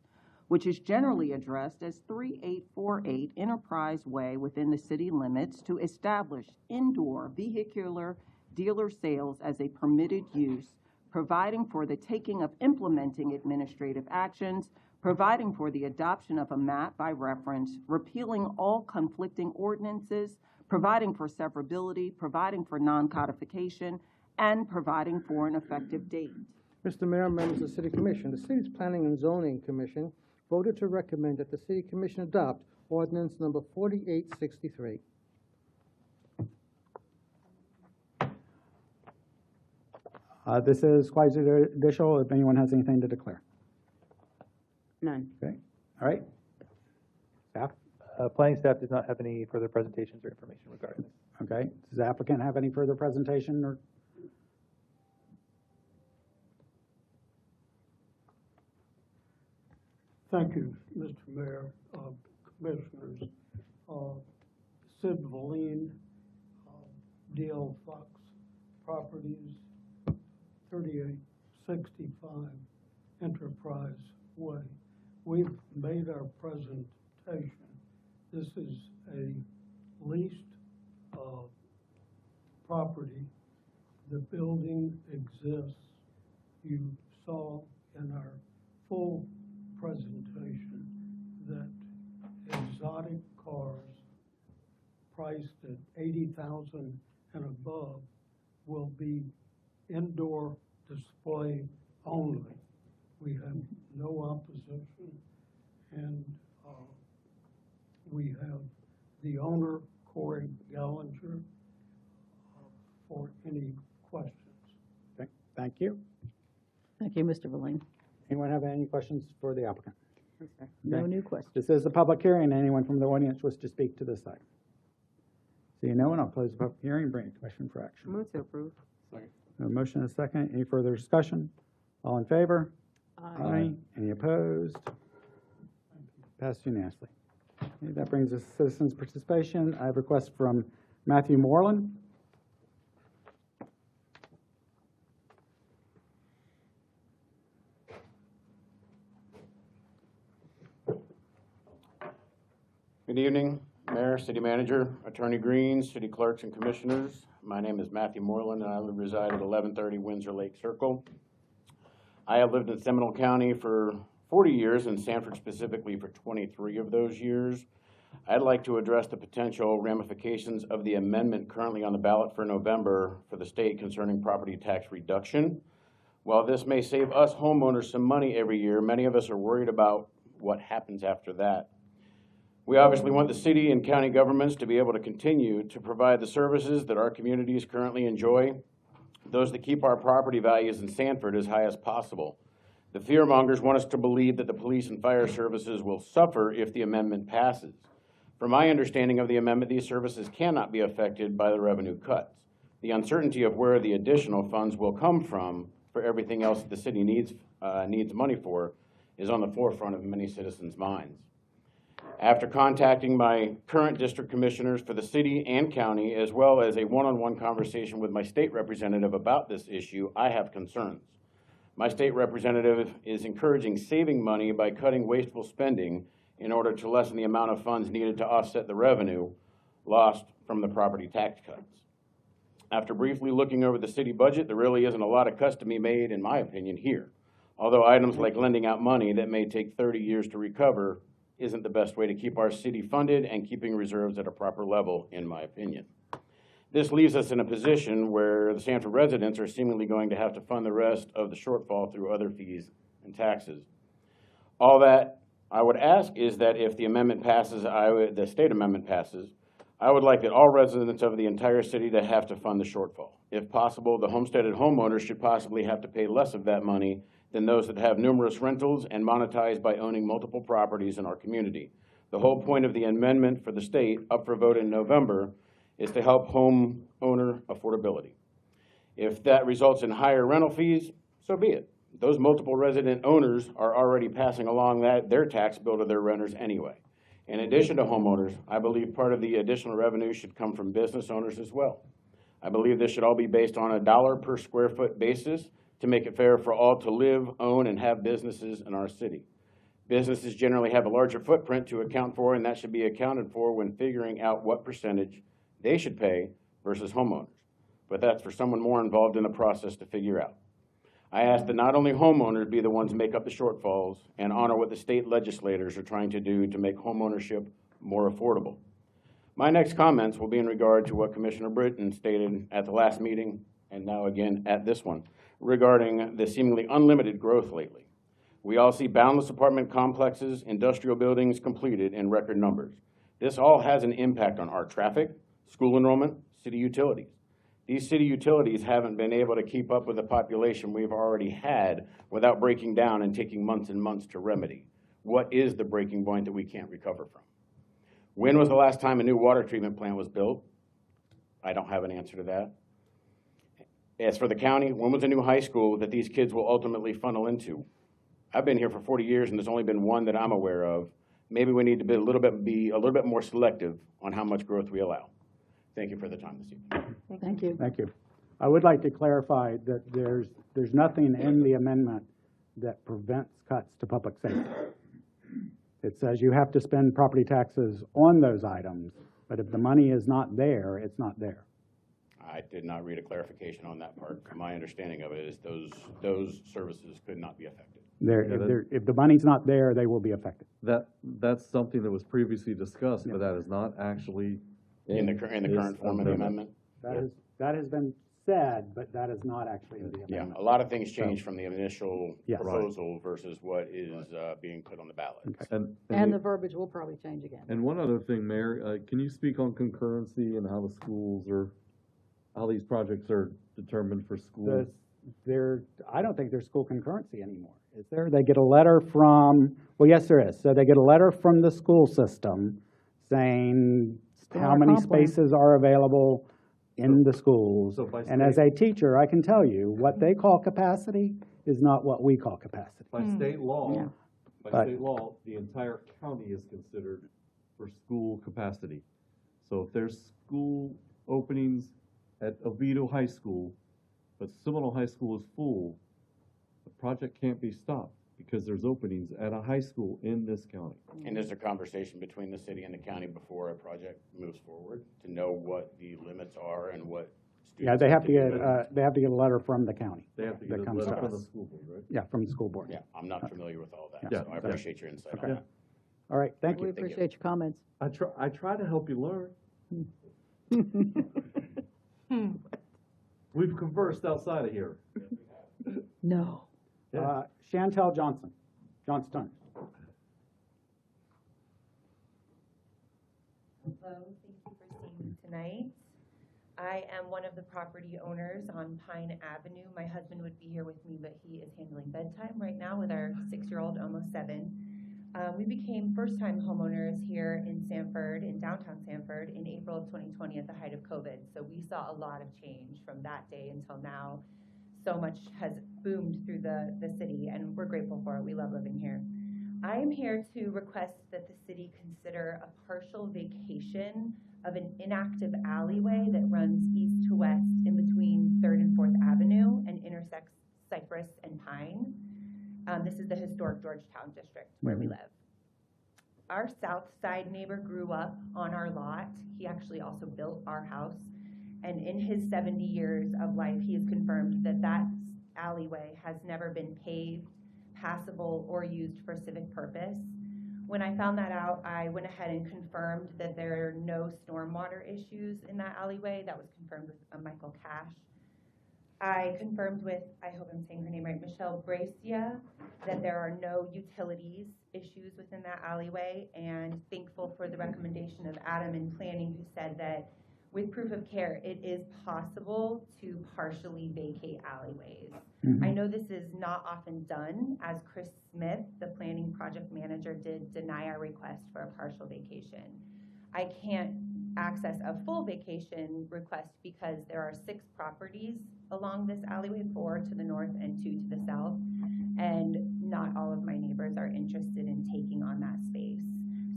which is generally addressed as 3848 Enterprise Way within the city limits, to establish indoor vehicular dealer sales as a permitted use, providing for the taking of implementing administrative actions, providing for the adoption of a map by reference, repealing all conflicting ordinances, providing for severability, providing for non-codification, and providing for an effective date. Mr. Mayor, members of the City Commission, the City's Planning and Zoning Commission voted to recommend that the City Commission adopt ordinance number 4863. This is quasi-judicial. If anyone has anything to declare. None. Okay. All right. Staff? Planning staff does not have any further presentations or information regarding this. Okay. Does the applicant have any further presentation or? Thank you, Mr. Mayor, Commissioners. Sid Valine, D.L. Fox Properties, 3865 Enterprise Way. We've made our presentation. This is a leased property. The building exists. You saw in our full presentation that exotic cars priced at $80,000 and above will be indoor display only. We have no opposition, and we have the owner, Corey Gallinger, for any questions. Okay. Thank you. Thank you, Mr. Valine. Anyone have any questions for the applicant? No Okay. new questions. This is a public hearing. Anyone from the audience wish to speak to this item? Seeing no one, I'll close the public hearing and bring it to commission for action. Move to approve. A motion and a second. Any further discussion? All in favor? Aye. Any opposed? Passed unanimously. Okay, that brings us to citizens' participation. I have a request from Matthew Moreland. Good evening, Mayor, City Manager, Attorney Green, City Clerks, and Commissioners. My name is Matthew Moreland, and I reside at 1130 Windsor Lake Circle. I have lived in Seminole County for 40 years, and Sanford specifically for 23 of those years. I'd like to address the potential ramifications of the amendment currently on the ballot for November for the state concerning property tax reduction. While this may save us homeowners some money every year, many of us are worried about what happens after that. We obviously want the city and county governments to be able to continue to provide the services that our communities currently enjoy, those that keep our property values in Sanford as high as possible. The fearmongers want us to believe that the police and fire services will suffer if the amendment passes. From my understanding of the amendment, these services cannot be affected by the revenue cuts. The uncertainty of where the additional funds will come from for everything else that the city needs money for is on the forefront of many citizens' minds. After contacting my current district commissioners for the city and county, as well as a one-on-one conversation with my state representative about this issue, I have concerns. My state representative is encouraging saving money by cutting wasteful spending in order to lessen the amount of funds needed to offset the revenue lost from the property tax cuts. After briefly looking over the city budget, there really isn't a lot of cuts to be made, in my opinion, here. Although items like lending out money that may take 30 years to recover isn't the best way to keep our city funded and keeping reserves at a proper level, in my opinion. This leaves us in a position where the Sanford residents are seemingly going to have to fund the rest of the shortfall through other fees and taxes. All that I would ask is that if the amendment passes, the state amendment passes, I would like that all residents of the entire city to have to fund the shortfall. If possible, the homesteaded homeowners should possibly have to pay less of that money than those that have numerous rentals and monetize by owning multiple properties in our community. The whole point of the amendment for the state, up for vote in November, is to help homeowner affordability. If that results in higher rental fees, so be it. Those multiple resident owners are already passing along their tax bill to their renters anyway. In addition to homeowners, I believe part of the additional revenue should come from business owners as well. I believe this should all be based on a $1 per square foot basis to make it fair for all to live, own, and have businesses in our city. Businesses generally have a larger footprint to account for, and that should be accounted for when figuring out what percentage they should pay versus homeowners. But that's for someone more involved in the process to figure out. I ask that not only homeowners be the ones make up the shortfalls and honor what the state legislators are trying to do to make homeownership more affordable. My next comments will be in regard to what Commissioner Britton stated at the last meeting and now again at this one regarding the seemingly unlimited growth lately. We all see boundless apartment complexes, industrial buildings completed in record numbers. This all has an impact on our traffic, school enrollment, city utilities. These city utilities haven't been able to keep up with the population we've already had without breaking down and taking months and months to remedy. What is the breaking point that we can't recover from? When was the last time a new water treatment plant was built? I don't have an answer to that. As for the county, when was a new high school that these kids will ultimately funnel into? I've been here for 40 years and there's only been one that I'm aware of. Maybe we need to be a little bit more selective on how much growth we allow. Thank you for the time this evening. Thank you. Thank you. I would like to clarify that there's nothing in the amendment that prevents cuts to public safety. It says you have to spend property taxes on those items, but if the money is not there, it's not there. I did not read a clarification on that part. My understanding of it is those services could not be affected. If the money's not there, they will be affected. That's something that was previously discussed, but that is not actually in the current form of the amendment. That has been said, but that is not actually in the amendment. Yeah, a lot of things changed from the initial proposal versus what is being put on the ballot. Okay. And the verbiage will probably change again. And one other thing, Mayor, can you speak on concurrency and how the schools how these projects are determined for schools? I don't think there's school concurrency anymore, is there? They get a letter from, well, yes, there is. So they get a letter from the school system saying how many spaces are available in the schools. And as a teacher, I can tell you, what they call capacity is not what we call capacity. By state law, the entire county is considered for school capacity. So if there's school openings at Oviedo High School, but Seminole High School is full, the project can't be stopped because there's openings at a high school in this county. And there's a conversation between the city and the county before a project moves forward to know what the limits are and what students. Yeah, they have to get a letter from the county. They have to get a letter from the school board, right? Yeah, from the school board. Yeah, I'm not familiar with all that, Yeah. so I appreciate your insight on that. All right, thank you. We appreciate your comments. I try to help you learn. We've conversed outside of here. No. Chantel Johnston. Hello, thank you for seeing me tonight. I am one of the property owners on Pine Avenue. My husband would be here with me, but he is handling bedtime right now with our 6-year-old, almost 7. We became first-time homeowners here in Sanford, in downtown Sanford, in April of 2020 at the height of COVID. So we saw a lot of change from that day until now. So much has boomed through the city, and we're grateful for it. We love living here. I am here to request that the city consider a partial vacation of an inactive alleyway that runs east to west in between 3rd and 4th Avenue and intersects Cypress and Pine. This is the historic Georgetown district where we live. our south side neighbor grew up on our lot. He actually also built our house. And in his 70 years of life, he has confirmed that that alleyway has never been paved, passable, or used for civic purpose. When I found that out, I went ahead and confirmed that there are no stormwater issues in that alleyway. That was confirmed with Michael Cash. I confirmed with, I hope I'm saying her name right, Michelle Bracia, that there are no utilities issues within that alleyway, and thankful for the recommendation of Adam in planning, who said that with proof of care, it is possible to partially vacate alleyways. I know this is not often done, as Chris Smith, the planning project manager, did deny our request for a partial vacation. I can't access a full vacation request because there are 6 properties along this alleyway, 4 to the north and 2 to the south, and not all of my neighbors are interested in taking on that space.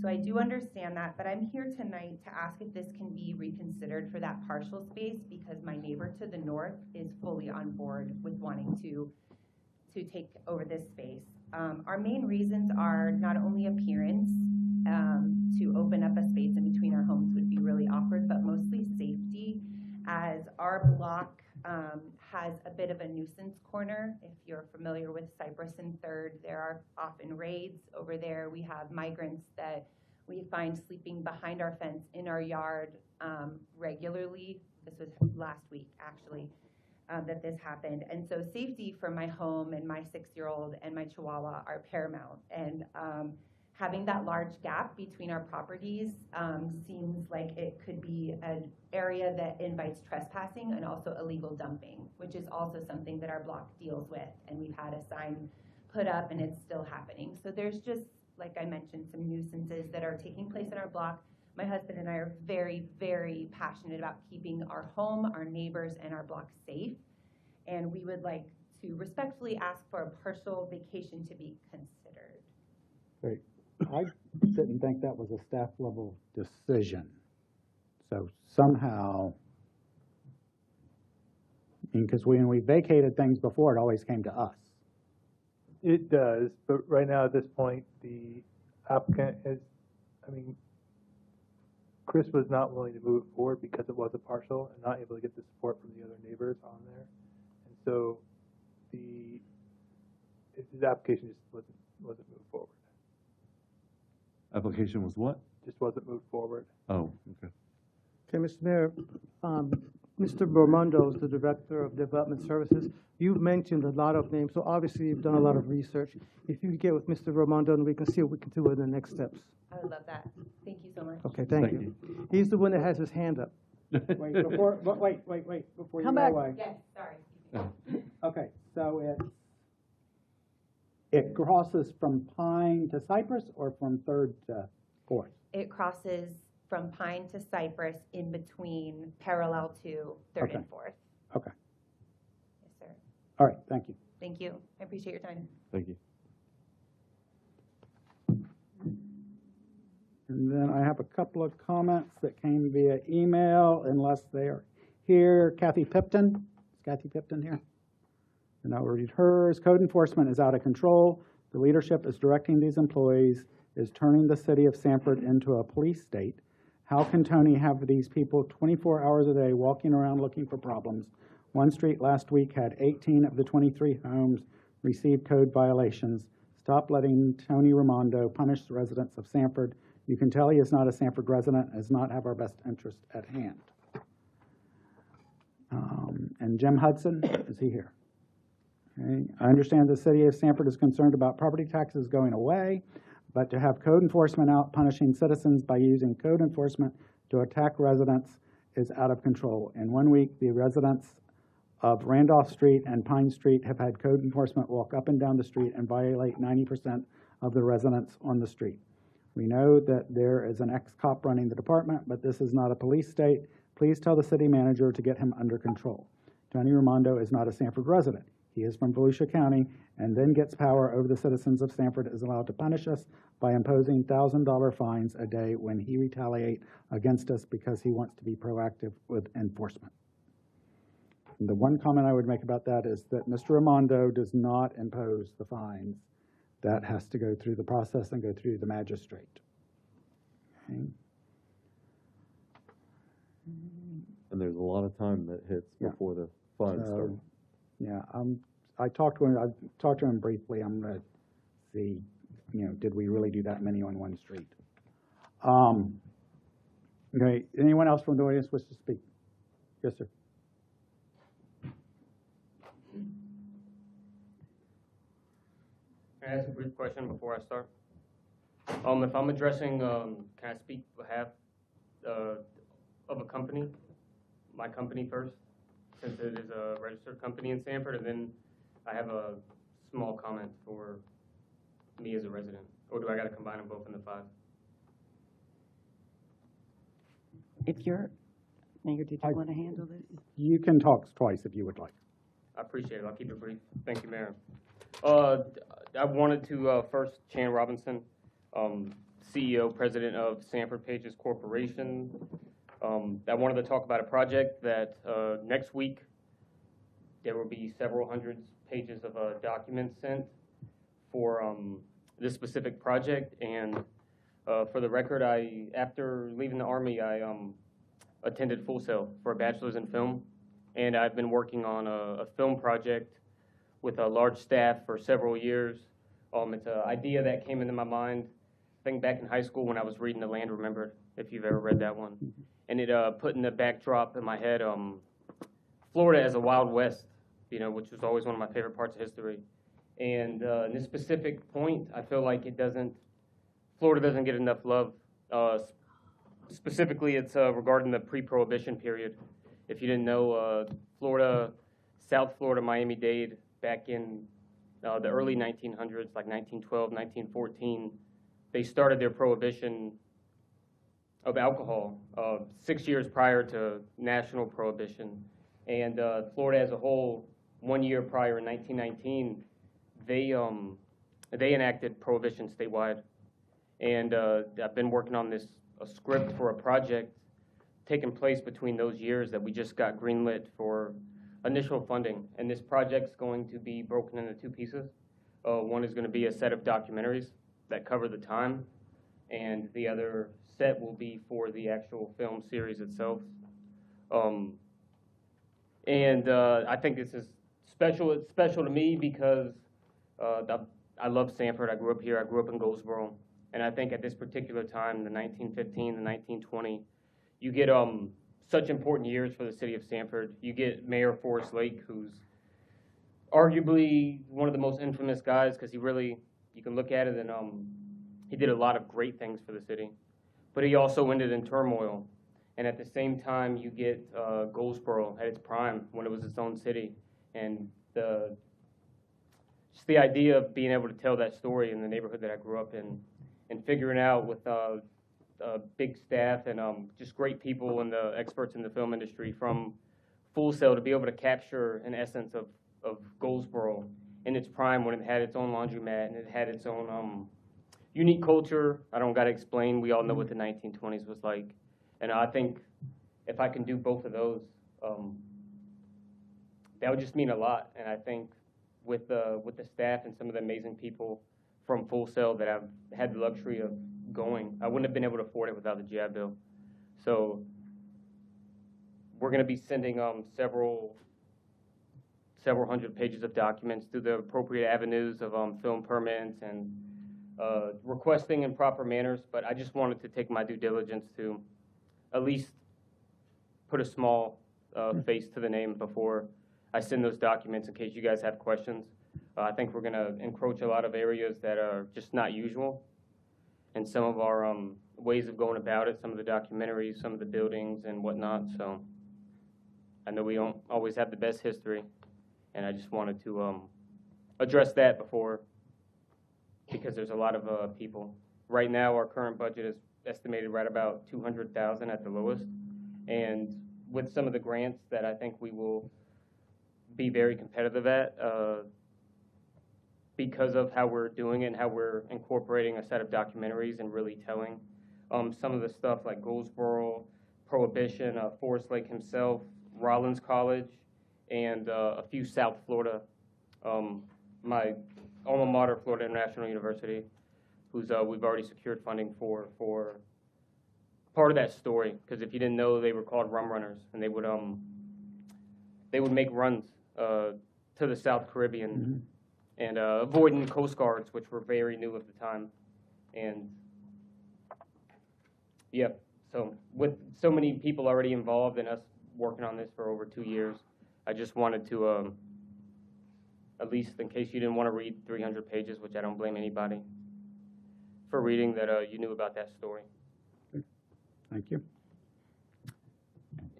So I do understand that, but I'm here tonight to ask if this can be reconsidered for that partial space, because my neighbor to the north is fully on board with wanting to take over this space. Our main reasons are not only appearance, to open up a space in between our homes would be really awkward, but mostly safety, as our block has a bit of a nuisance corner. If you're familiar with Cypress and 3rd, there are often raids over there. We have migrants that we find sleeping behind our fence in our yard regularly. This was last week, actually, that this happened. And so safety for my home and my 6-year-old and my Chihuahua are paramount. And having that large gap between our properties seems like it could be an area that invites trespassing and also illegal dumping, which is also something that our block deals with. And we've had a sign put up and it's still happening. So there's just, like I mentioned, some nuisances that are taking place in our block. My husband and I are very, very passionate about keeping our home, our neighbors, and our block safe. And we would like to respectfully ask for a partial vacation to be considered. Great. I didn't think that was a staff level decision. So somehow, because when we vacated things before, it always came to us. It does, but right now at this point, the applicant is, Chris was not willing to move it forward because it was a partial and not able to get the support from the other neighbors on there. And so his application just wasn't moved forward. Application was what? Just wasn't moved forward. Oh, okay. Okay, Mr. Mayor, Mr. Bormondo is the Director of Development Services. You've mentioned a lot of names, so obviously you've done a lot of research. If you could get with Mr. Bormondo, and we can see what we can do in the next steps. I would love that. Thank you so much. Okay, thank you. He's the one that has his hand up. Wait, before you Come go back. away. Yes, sorry. Okay, so it crosses from Pine to Cypress or from 3rd to 4th? It crosses from Pine to Cypress in between parallel to 3rd and 4th. Okay. Yes, sir. All right, thank you. Thank you. I appreciate your time. Thank you. And then I have a couple of comments that came via email, unless they are here. Kathy Pipton. Is Kathy Pipton here? And I'll read hers. Code enforcement is out of control. The leadership is directing these employees, is turning the city of Sanford into a police state. How can Tony have these people 24 hours a day walking around looking for problems? One street last week had 18 of the 23 homes receive code violations. Stop letting Tony Raimondo punish the residents of Sanford. You can tell he is not a Sanford resident and does not have our best interest at hand. And Jim Hudson, is he here? Okay. I understand the city of Sanford is concerned about property taxes going away, but to have code enforcement out punishing citizens by using code enforcement to attack residents is out of control. In 1 week, the residents of Randolph Street and Pine Street have had code enforcement walk up and down the street and violate 90% of the residents on the street. We know that there is an ex-cop running the department, but this is not a police state. Please tell the city manager to get him under control. Tony Raimondo is not a Sanford resident. He is from Volusia County and then gets power over the citizens of Sanford, is allowed to punish us by imposing $1,000 fines a day when he retaliates against us because he wants to be proactive with enforcement. And the one comment I would make about that is that Mr. Raimondo does not impose the fines. That has to go through the process and go through the magistrate. Okay. And there's a lot of time that hits Yeah. before the fines start. Yeah, I talked to him briefly. I'm gonna see, did we really do that many on one street? Okay, anyone else from the audience wish to speak? Yes, sir. Can I ask a brief question before I start? If I'm addressing, can I speak behalf of a company, my company first, since it is a registered company in Sanford, and then I have a small comment for me as a resident? Or do I gotta combine them both in the 5? If you're, Mayor, did you want to handle this? You can talk twice if you would like. I appreciate it. I'll keep it brief. Thank you, Mayor. I wanted to first, Chan Robinson, CEO, President of Sanford Pages Corporation. I wanted to talk about a project that next week there will be several hundred pages of documents sent for this specific project. And for the record, after leaving the Army, I attended Full Sail for a bachelor's in film, and I've been working on a film project with a large staff for several years. It's an idea that came into my mind, I think back in high school when I was reading The Land Remembered, if you've ever read that one. And it put in the backdrop in my head Florida as a Wild West, which was always one of my favorite parts of history. And in this specific point, I feel like Florida doesn't get enough love. Specifically, it's regarding the pre-Prohibition period. If you didn't know, Florida, South Florida, Miami-Dade, back in the early 1900s, like 1912, 1914, they started their prohibition of alcohol 6 years prior to national prohibition. And Florida as a whole, 1 year prior in 1919, they enacted prohibition statewide. And I've been working on a script for a project taking place between those years that we just got greenlit for initial funding. And this project's going to be broken into 2 pieces. One is going to be a set of documentaries that cover the time, and the other set will be for the actual film series itself. I think this is special. It's special to me because I love Sanford. I grew up here. I grew up in Goldsboro. And I think at this particular time, the 1915, the 1920, you get such important years for the city of Sanford. You get Mayor Forrest Lake, who's arguably one of the most infamous guys because you can look at it and he did a lot of great things for the city. But he also ended in turmoil. And at the same time, you get Goldsboro at its prime when it was its own city. And just the idea of being able to tell that story in the neighborhood that I grew up in and figuring out with a big staff and just great people and the experts in the film industry from Full Sail to be able to capture an essence of Goldsboro in its prime when it had its own laundromat and it had its own unique culture. I don't got to explain. We all know what the 1920s was like. And I think if I can do both of those, that would just mean a lot. And I think with the staff and some of the amazing people from Full Sail that I've had the luxury of going, I wouldn't have been able to afford it without the GI Bill. So we're going to be sending several hundred pages of documents through the appropriate avenues of film permits and requesting in proper manners. But I just wanted to take my due diligence to at least put a small face to the name before I send those documents in case you guys have questions. I think we're going to encroach a lot of areas that are just not usual. And some of our ways of going about it, some of the documentaries, some of the buildings and whatnot. So I know we don't always have the best history. And I just wanted to address that before, because there's a lot of people. Right now, our current budget is estimated right about $200,000 at the lowest. And with some of the grants that I think we will be very competitive at, because of how we're doing it and how we're incorporating a set of documentaries and really telling some of the stuff like Goldsboro, Prohibition, Forrest Lake himself, Rollins College, and a few South Florida, my alma mater, Florida International University, who's we've already secured funding for part of that story, because if you didn't know, they were called rum runners, and they would make runs to the South Caribbean and avoiding Coast Guards, which were very new at the time. And yeah, so with so many people already involved and us working on this for over 2 years, I just wanted to, at least in case you didn't want to read 300 pages, which I don't blame anybody for reading, that you knew about that story. Thank you.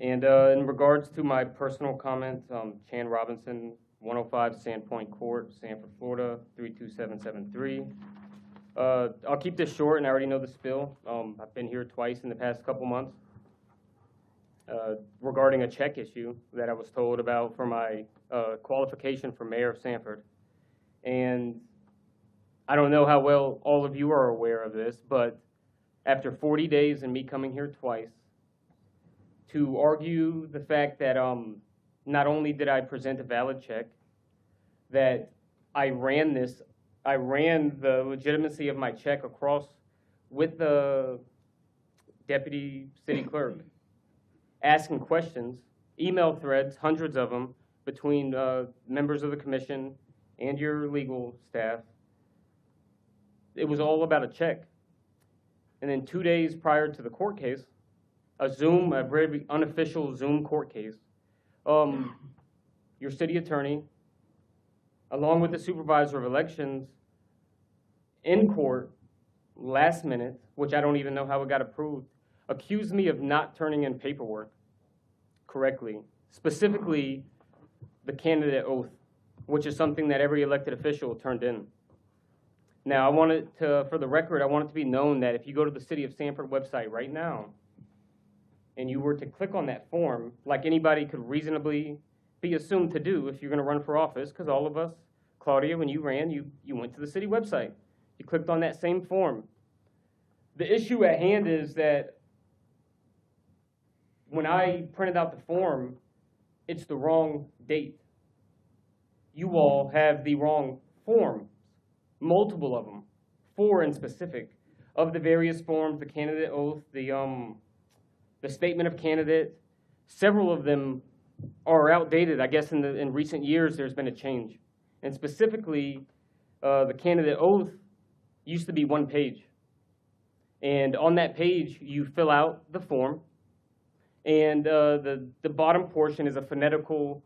And in regards to my personal comment, Chan Robinson, 105 Sandpoint Court, Sanford, Florida, 32773. I'll keep this short, and I already know the spill. I've been here twice in the past couple months regarding a check issue that I was told about for my qualification for mayor of Sanford. And I don't know how well all of you are aware of this, but after 40 days and me coming here twice to argue the fact that not only did I present a valid check, that I ran the legitimacy of my check across with the deputy city clerk, asking questions, email threads, hundreds of them, between members of the commission and your legal staff. It was all about a check. And then 2 days prior to the court case, a very unofficial Zoom court case, your city attorney, along with the supervisor of elections, in court, last minute, which I don't even know how it got approved, accused me of not turning in paperwork correctly, specifically the candidate oath, which is something that every elected official turned in. Now, I want it to, for the record, I want it to be known that if you go to the City of Sanford website right now, and you were to click on that form, like anybody could reasonably be assumed to do if you're going to run for office, because all of us, Claudia, when you ran, you went to the city website. You clicked on that same form. The issue at hand is that when I printed out the form, it's the wrong date. You all have the wrong form, multiple of them, 4 in specific, of the various forms, the candidate oath, the statement of candidate. Several of them are outdated. I guess in recent years there's been a change. And specifically, the candidate oath used to be 1 page. And on that page, you fill out the form, and the bottom portion is a phonetical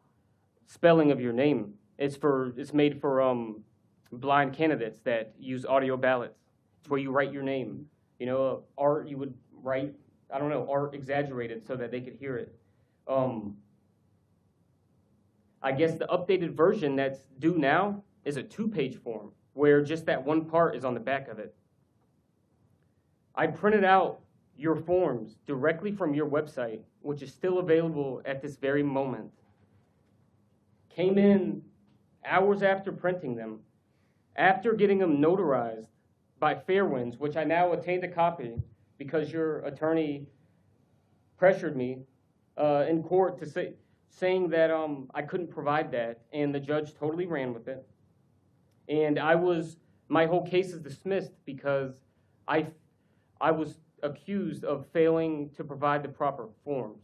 spelling of your name. It's made for blind candidates that use audio ballots. It's where you write your name. You know, Art, you would write, I don't know, Art exaggerated so that they could hear it. I guess the updated version that's due now is a 2-page form where just that one part is on the back of it. I printed out your forms directly from your website, which is still available at this very moment. Came in hours after printing them, after getting them notarized by Fairwinds, which I now attained a copy because your attorney pressured me in court to saying that I couldn't provide that, and the judge totally ran with it. And my whole case is dismissed because I was accused of failing to provide the proper forms.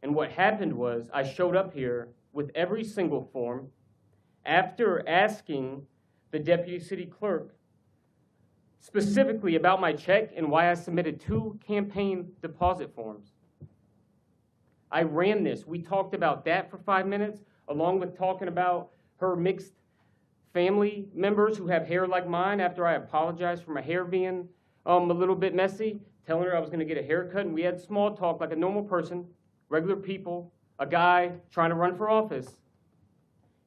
And what happened was I showed up here with every single form after asking the deputy city clerk specifically about my check and why I submitted 2 campaign deposit forms. I ran this. We talked about that for 5 minutes, along with talking about her mixed family members who have hair like mine after I apologized for my hair being a little bit messy, telling her I was going to get a haircut, and we had small talk like a normal person, regular people, a guy trying to run for office.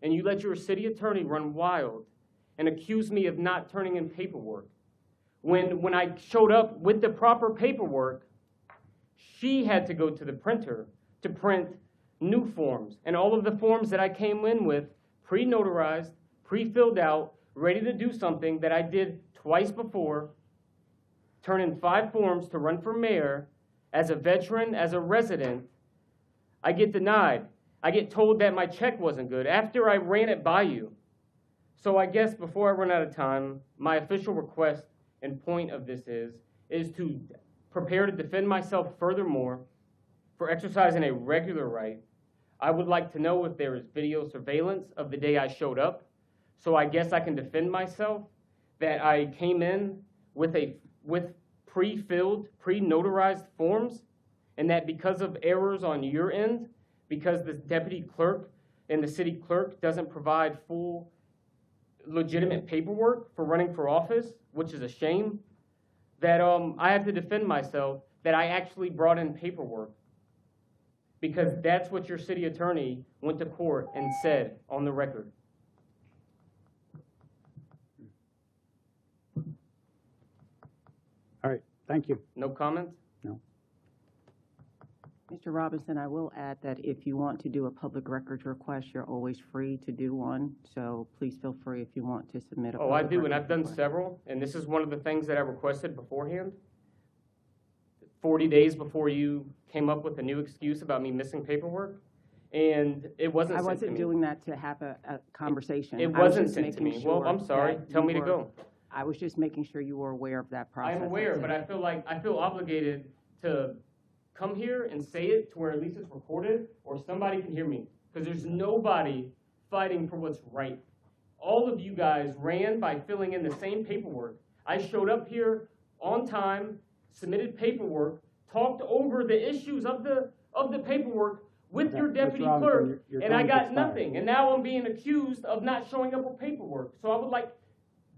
And you let your city attorney run wild and accuse me of not turning in paperwork. When I showed up with the proper paperwork, she had to go to the printer to print new forms. And all of the forms that I came in with, pre-notarized, pre-filled out, ready to do something that I did twice before, turn in 5 forms to run for mayor, as a veteran, as a resident, I get denied. I get told that my check wasn't good after I ran it by you. So I guess before I run out of time, my official request and point of this is to prepare to defend myself furthermore for exercising a regular right, I would like to know if there is video surveillance of the day I showed up, so I guess I can defend myself that I came in with pre-filled, pre-notarized forms, and that because of errors on your end, because the deputy clerk and the city clerk doesn't provide full legitimate paperwork for running for office, which is a shame, that I have to defend myself that I actually brought in paperwork, because that's what your city attorney went to court and said on the record. All right, thank you. No comments? No. Mr. Robinson, I will add that if you want to do a public records request, you're always free to do one. So please feel free if you want to submit a Oh, I public do, and records I've done request. several, and this is one of the things that I requested beforehand. 40 days before you came up with a new excuse about me missing paperwork, and it wasn't I sent to wasn't me. doing that to have a conversation. It I was wasn't just sent to making me. Well, sure I'm sorry. that Tell you me to were- go. I was just making sure you were aware of that process. I'm aware, but I feel obligated to come here and say it to where at least it's recorded or somebody can hear me, because there's nobody fighting for what's right. All of you guys ran by filling in the same paperwork. I showed up here on time, submitted paperwork, talked over the issues of the paperwork with Okay, your Mr. deputy Robinson, clerk, your and I time's got expired. nothing. And now I'm being accused of not showing up with paperwork. So I would like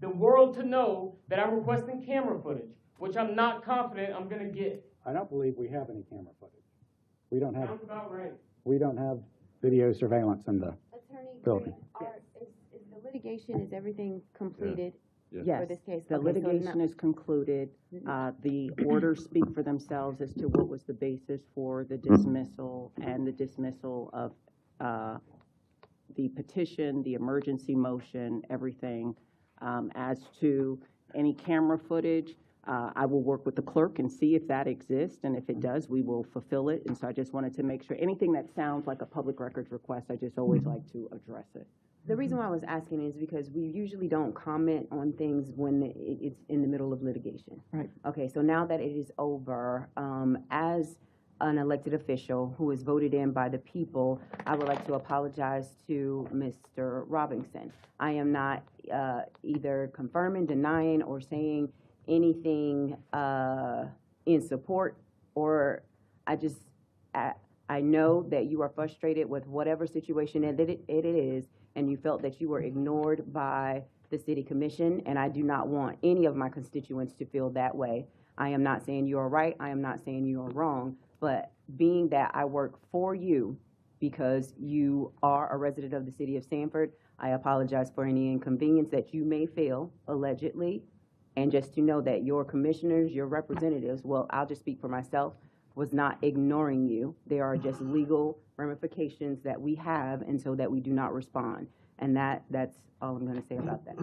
the world to know that I'm requesting camera footage, which I'm not confident I'm gonna get. I don't believe we have any camera footage. We don't have, Sounds about right. we don't have video surveillance in the Attorney, building. is the litigation, is everything completed for Yes, this case? the Okay, so litigation no- is concluded. The orders speak for themselves as to what was the basis for the dismissal and the dismissal of the petition, the emergency motion, everything. As to any camera footage, I will work with the clerk and see if that exists, and if it does, we will fulfill it. And so I just wanted to make sure, anything that sounds like a public records request, I just always like to address it. The reason why I was asking is because we usually don't comment on things when it's in the middle of litigation. Right. Okay, so now that it is over, as an elected official who is voted in by the people, I would like to apologize to Mr. Robinson. I am not either confirming, denying, or saying anything in support, or I know that you are frustrated with whatever situation it is, and you felt that you were ignored by the city commission, and I do not want any of my constituents to feel that way. I am not saying you are right, I am not saying you are wrong, but being that I work for you because you are a resident of the city of Sanford, I apologize for any inconvenience that you may feel, allegedly, and just to know that your commissioners, your representatives, well, I'll just speak for myself, was not ignoring you. There are just legal ramifications that we have, and so that we do not respond. And that's all I'm gonna say about that.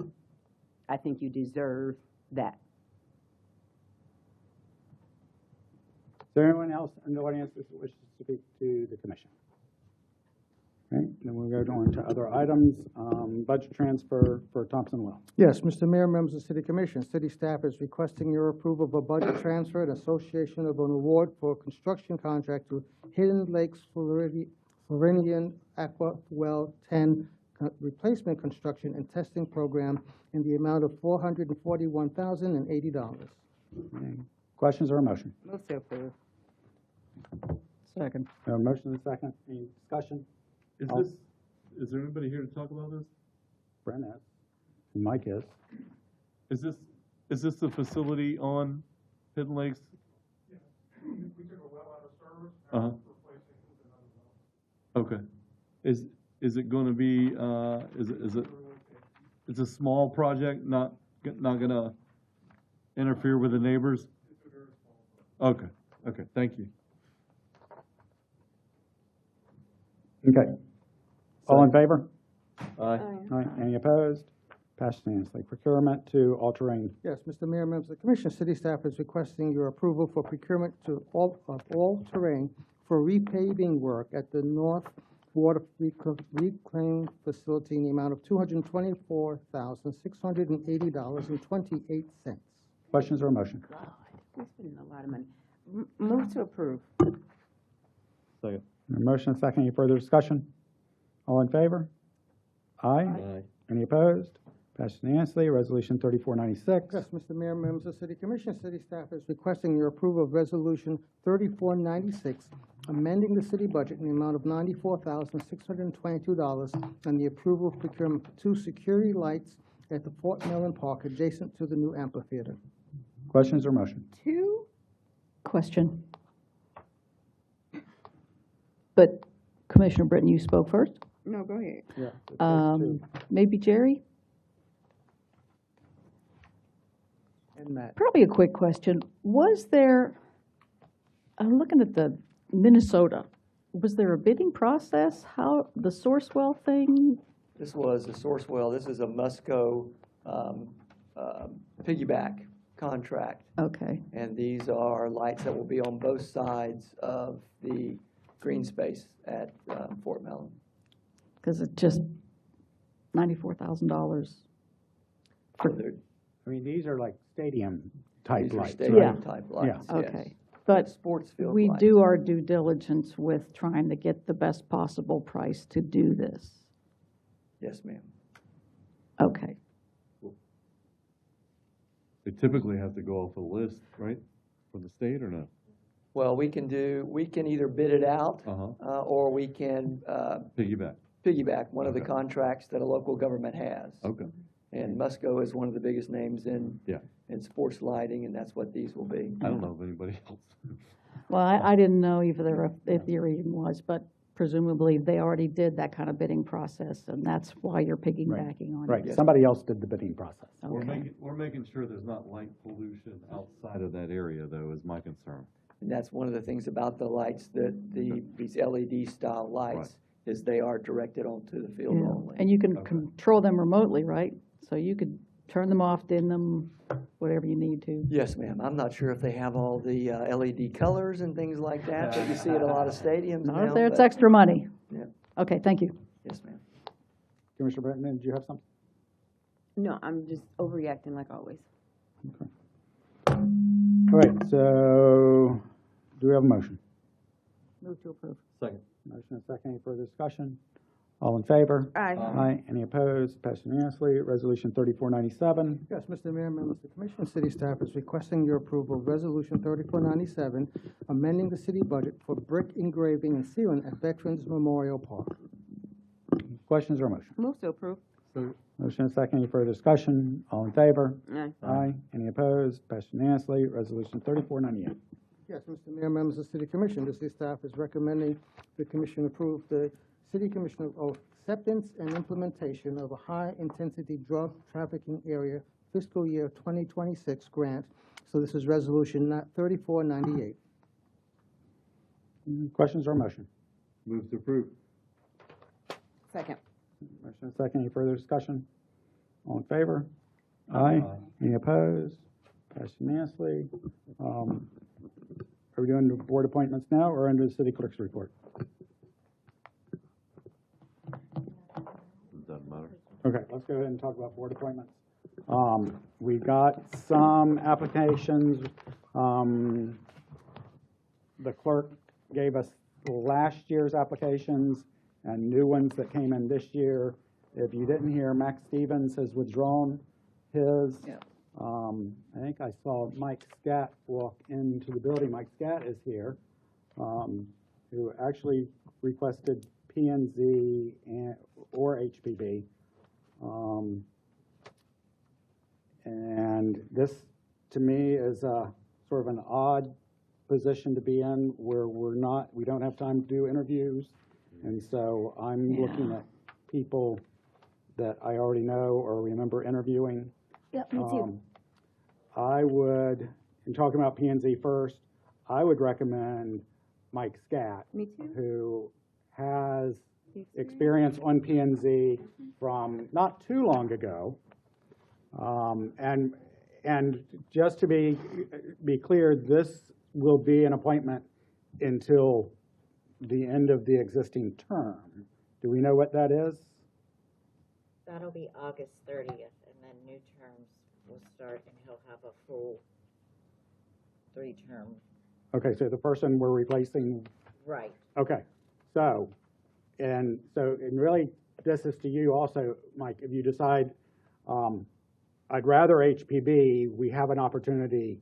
I think you deserve that. Is there anyone else in the audience that wishes to speak to the commission? Okay, then we'll go on to other items. Budget transfer for Thompson Well. Yes, Mr. Mayor, members of the City Commission, city staff is requesting your approval of a budget transfer in association of an award for a construction contract to Hidden Lakes Floridian Aqua Well 10 replacement construction and testing program in the amount of $441,080. Okay. Questions or a motion? Move to approve. Second. A motion and a second. Any discussion? Is there anybody here to talk about this? Brent is. Mike is. Is this the facility on Hidden Lakes? We took a well out of service, Uh-huh. replacing another well. Okay. Is it gonna be, it's a small project, not gonna interfere with the neighbors? It's a very small one. Okay, thank you. Okay. All in favor? Aye. All right, any opposed? Passed unanimously. Procurement to all-terrain. Yes, Mr. Mayor, members of the Commission, city staff is requesting your approval for procurement of all-terrain for repaving work at the North Water Reclaim Facility in the amount of $224,680.28. Questions or a motion? God, we're spending a lot of money. Move to approve. Second. A motion and a second. Any further discussion? All in favor? Aye. Aye. Any opposed? Passed unanimously. Resolution 3496. Yes, Mr. Mayor, members of the City Commission, city staff is requesting your approval of Resolution 3496, amending the city budget in the amount of $94,622 and the approval of procurement of 2 security lights at the Fort Mellon Park adjacent to the new amphitheater. Questions or motion? Question. But Commissioner Britton, you spoke first? No, go ahead. Yeah. Maybe Jerry? And Matt. Probably a quick question. Was there, I'm looking at the Minnesota, was there a bidding process? How, the Sourcewell thing? This was a Sourcewell. This is a Musco piggyback contract. Okay. And these are lights that will be on both sides of the green space at Fort Mellon. Because it's just $94,000. I mean, these are like stadium type These are lights. stadium type lights, Yeah. yes. Okay. But Sports field we lights. do our due diligence with trying to get the best possible price to do this. Yes, ma'am. Okay. They typically have to go off a list, right, from the state or no? Well, we can either bid it out, Uh-huh. or we can Piggyback. piggyback one of the Okay. contracts that a local government has. Okay. And Musco is one of the biggest names in Yeah. sports lighting, and that's what these will be. I don't know of anybody else. Well, I didn't know if there even was, but presumably they already did that kind of bidding process, and that's why you're piggybacking on it. Right, somebody else did the bidding process. We're making sure there's not light pollution outside of that area, though, is my concern. And that's one of the things about the lights, that these LED style lights, is they are directed onto the field Yeah. only. And you can control them remotely, right? So you could turn them off, dim them, whatever you need to. Yes, ma'am. I'm not sure if they have all the LED colors and things like that that you see at a lot of stadiums Not now. if there, it's but- extra money. Yeah. Okay, thank you. Yes, ma'am. Commissioner Britton, did you have something? No, I'm just overreacting like always. All right, so do we have a motion? Move to approve. Second. Motion and second. Any further discussion? All in favor? Aye. Aye. Any opposed? Passed unanimously. Resolution 3497. Yes, Mr. Mayor, members of the commission, city staff is requesting your approval of Resolution 3497, amending the city budget for brick engraving and sealing at Veterans Memorial Park. Questions or motion? Move to approve. Motion and second. Any further discussion? All in favor? Aye. Aye. Any opposed? Passed unanimously. Resolution 3498. Yes, Mr. Mayor, members of the city commission, the city staff is recommending the commission approve the city commission of acceptance and implementation of a high-intensity drug trafficking area fiscal year 2026 grant. So this is resolution 3498. Questions or motion? Move to approve. Second. Motion and second. Any further discussion? All in favor? Aye. Any opposed? Passed unanimously. Are we doing the board appointments now or under the city clerk's report? Doesn't matter. Okay, let's go ahead and talk about board appointments. We got some applications. The clerk gave us last year's applications and new ones that came in this year. If you didn't hear, Max Stevens has withdrawn his. Yeah. I think I saw Mike Scat walk into the building. Mike Scat is here, who actually requested P&Z or HPB. And this, to me, is a sort of an odd position to be in, where we don't have time to do interviews. And so I'm looking at people that I already know or remember interviewing. Yep, me too. I would, in talking about P&Z first, I would recommend Mike Scat, Me too. who has experience on P&Z from not too long ago. And just to be clear, this will be an appointment until the end of the existing term. Do we know what that is? That'll be August 30th, and then new terms will start, and he'll have a full 3-term Okay, so the person we're replacing, Right. okay. So, and really, this is to you also, Mike, if you decide, I'd rather HPB, we have an opportunity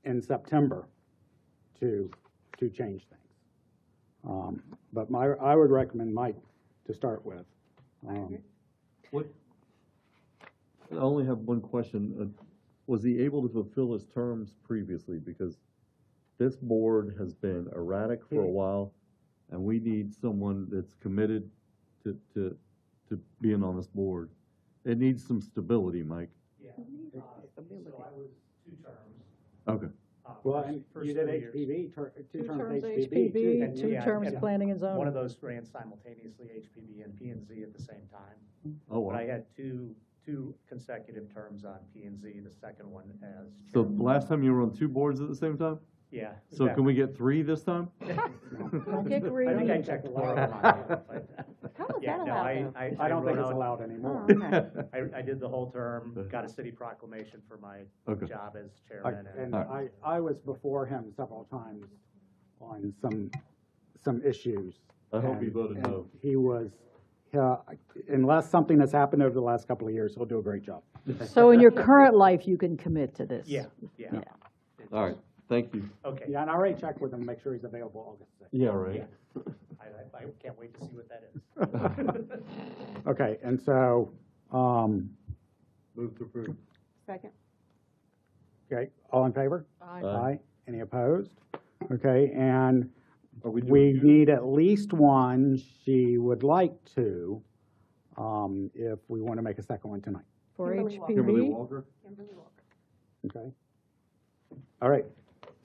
in September to change things. But I would recommend Mike to start with. What, I only have one question. Was he able to fulfill his terms previously? Because this board has been erratic for a while, and we need someone that's committed to being on this board. It needs some stability, Mike. Yeah. So I was 2 terms. Okay. Well, and First you did 3 years. HPV, two terms HPB, HPB. two Yeah, terms and planning and zoning. One of those ran simultaneously, HPB and P and Z at the same time. Oh, wow. But I had two consecutive terms on P and Z, the second one as So chairman. last time you were on 2 boards at the same time? Yeah. So can we get 3 this time? Don't get I greedy. think I checked 4 of them. How is Yeah, that no, allowed, though? I don't think wrote it's out- allowed anymore. Oh, okay. I did the whole term, got a city proclamation for my Okay. job as chairman. And I was before him several times on some issues. I hope he and- voted and no. He was, unless something has happened over the last couple of years, he'll do a great job. So in your current life, you can commit to this? Yeah. All right, thank you. Okay. Yeah, and I already checked with him, to make sure he's available August 6th. Yeah, right. Yeah. I can't wait to see what that is. Okay, and so, Move to approve. Second. okay, all in favor? Aye. Any opposed? Okay, and Are we we doing need at least one. She would like to, if we want to make a second one tonight. For Kimberly HPV? Walker? Okay? All right,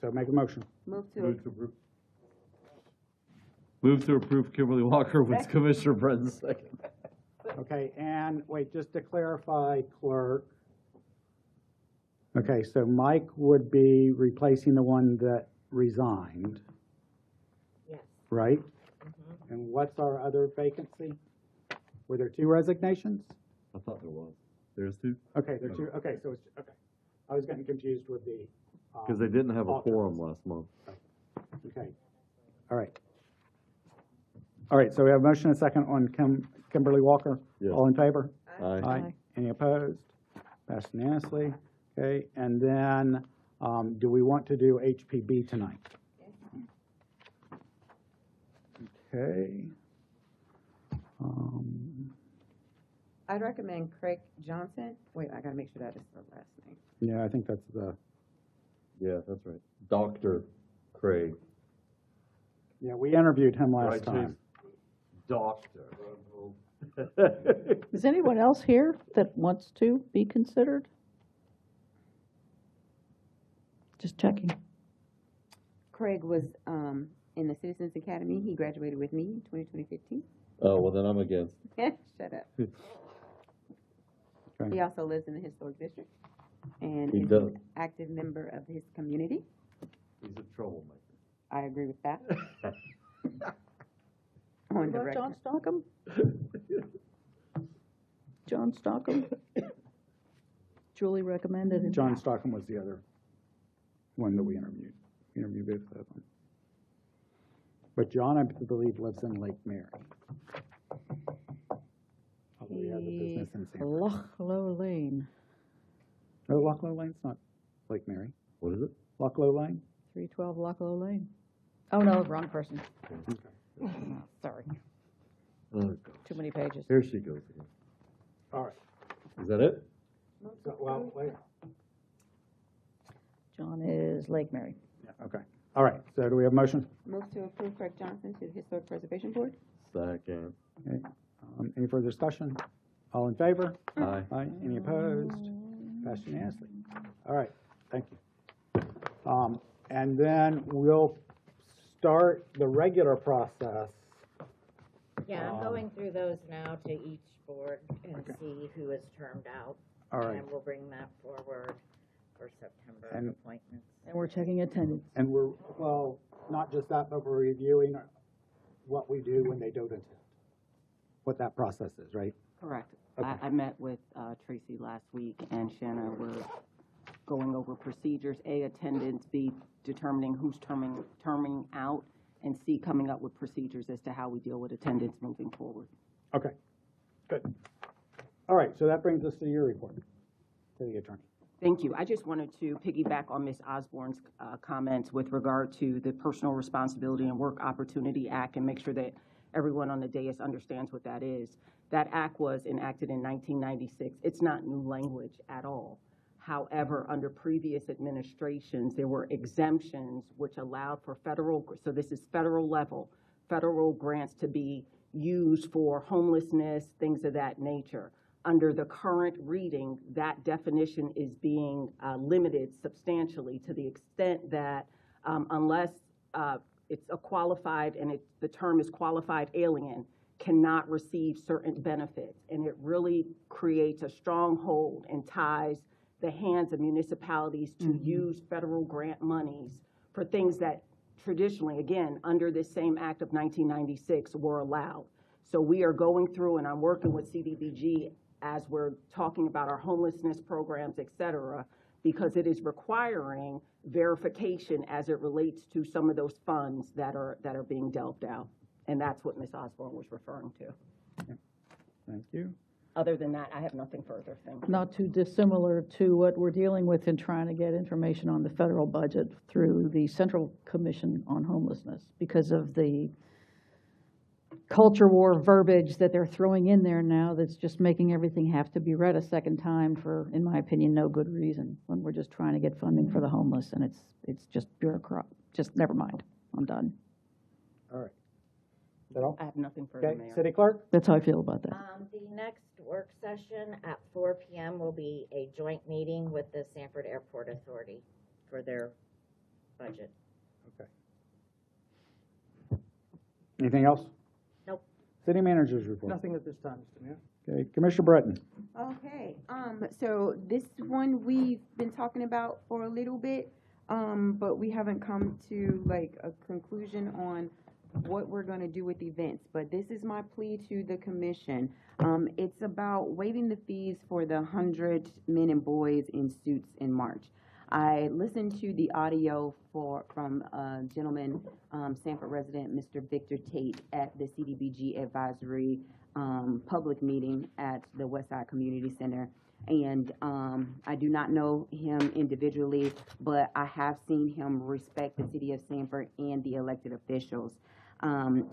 so make a motion. Move to, Move to approve. Move to approve Kimberly Walker with Commissioner Brennan second. Okay, and wait, just to clarify, clerk. Okay, so Mike would be replacing the one that resigned, yes. right? Mhm. And what's our other vacancy? Were there 2 resignations? I thought there was. There's 2? Okay, there are 2, okay, so it's, okay. I was getting confused with the. Because they didn't have a alternates. quorum last month. Okay, all right. All right, so we have a motion and a second on Kimberly Walker. Yes. All in favor? Aye. Any opposed? Passed unanimously. Okay, and then, do we want to do HPB tonight? Okay. I'd recommend Craig Johnson. Wait, I gotta make sure that is the last name. Yeah, I think that's the, Yeah, that's right. Dr. Craig. yeah, we interviewed him last Right, time. Doctor. Is anyone else here that wants to be considered? Just checking. Craig was in the Citizens Academy. He graduated with me in 2015. Oh, well, then I'm against. Shut up. Okay. He also lives in the Historic District and He is does. an active member of his community. He's a troublemaker. I agree with that. What On the about John record. Stockham? John Stockham? Julie recommended him. John Stockham was the other one that we interviewed. Interviewed both of them. But John, I believe, lives in Lake Mary. Although he has a business in Sanford. Lochlow Lane, No, Lochlow Lane's not Lake Mary. What is it? Lochlow Lane? 312 Lochlow Lane. Oh, no, wrong person. Oh, sorry, Oh, God. too many pages. Here she goes again. All right. Is that it? So, well, wait. John is Lake Mary. Yeah, okay. All right, so do we have a motion? Move to approve Craig Johnson to the Historic Preservation Board. Second. Okay. Any further discussion? All in favor? Aye. Aye. Any opposed? Passed unanimously. All right, thank you. And then we'll start the regular process. Yeah, I'm going through those now to each board and see who is termed out. All right. And we'll bring that forward for September And- appointments. And we're checking attendance. And we're, well, not just that, but we're reviewing what we do when they don't attend. What that process is, right? Correct. Okay. I met with Tracy last week and Shanna. We're going over procedures, A, attendance, B, determining who's terming out, and C, coming up with procedures as to how we deal with attendance moving forward. Okay, good. All right, so that brings us to your report, to the attorney. Thank you. I just wanted to piggyback on Ms. Osborne's comments with regard to the Personal Responsibility and Work Opportunity Act and make sure that everyone on the dais understands what that is. That act was enacted in 1996. It's not new language at all. However, under previous administrations, there were exemptions which allowed for federal, so this is federal level, federal grants to be used for homelessness, things of that nature. Under the current reading, that definition is being limited substantially to the extent that unless it's a qualified, and the term is qualified alien, cannot receive certain benefits. And it really creates a stronghold and ties the hands of municipalities to use federal grant monies for things that traditionally, again, under this same act of 1996 were allowed. So we are going through, and I'm working with CDBG as we're talking about our homelessness programs, et cetera, because it is requiring verification as it relates to some of those funds that are being delved out. And that's what Ms. Osborne was referring to. Thank you. Other than that, I have nothing further. Thank you. Not too dissimilar to what we're dealing with in trying to get information on the federal budget through the Central Commission on Homelessness because of the culture war verbiage that they're throwing in there now that's just making everything have to be read a second time for, in my opinion, no good reason, when we're just trying to get funding for the homeless, and it's just bureaucrat. Just never mind. I'm done. All right. Is that all? I have nothing further, Okay, Mayor. City Clerk? That's how I feel about that. The next work session at 4 p.m. will be a joint meeting with the Sanford Airport Authority for their budget. Okay. Anything else? Nope. City Manager's report. Nothing at this time, Mr. Mayor. Okay, Commissioner Breton. Okay, so this one we've been talking about for a little bit, but we haven't come to like a conclusion on what we're gonna do with events. But this is my plea to the commission. It's about waiving the fees for the 100 men and boys in suits in March. I listened to the audio from a gentleman, Sanford resident, Mr. Victor Tate, at the CDBG advisory public meeting at the Westside Community Center. And I do not know him individually, but I have seen him respect the city of Sanford and the elected officials.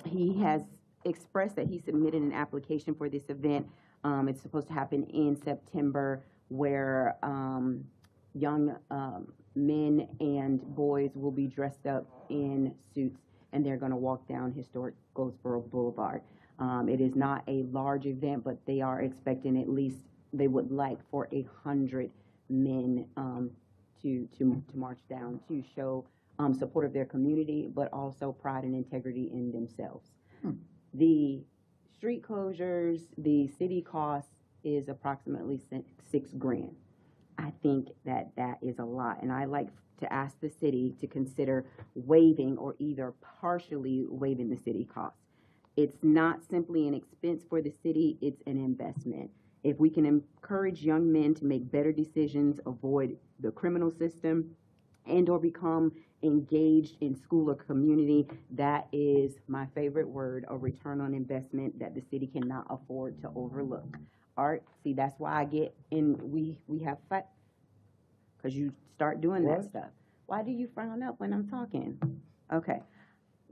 He has expressed that he submitted an application for this event. It's supposed to happen in September, where young men and boys will be dressed up in suits, and they're going to walk down historic Goldsboro Boulevard. It is not a large event, but they are expecting at least, they would like for 100 men to march down to show support of their community, but also pride and integrity in themselves. The street closures, the city cost is approximately $6 grand. I think that is a lot, and I like to ask the city to consider waiving or either partially waiving the city costs. It's not simply an expense for the city, it's an investment. If we can encourage young men to make better decisions, avoid the criminal system, and or become engaged in school or community, that is my favorite word, a return on investment that the city cannot afford to overlook. Art, see, that's why I get in, we have fight, because you start doing that stuff. Why do you frown up when I'm talking? Okay.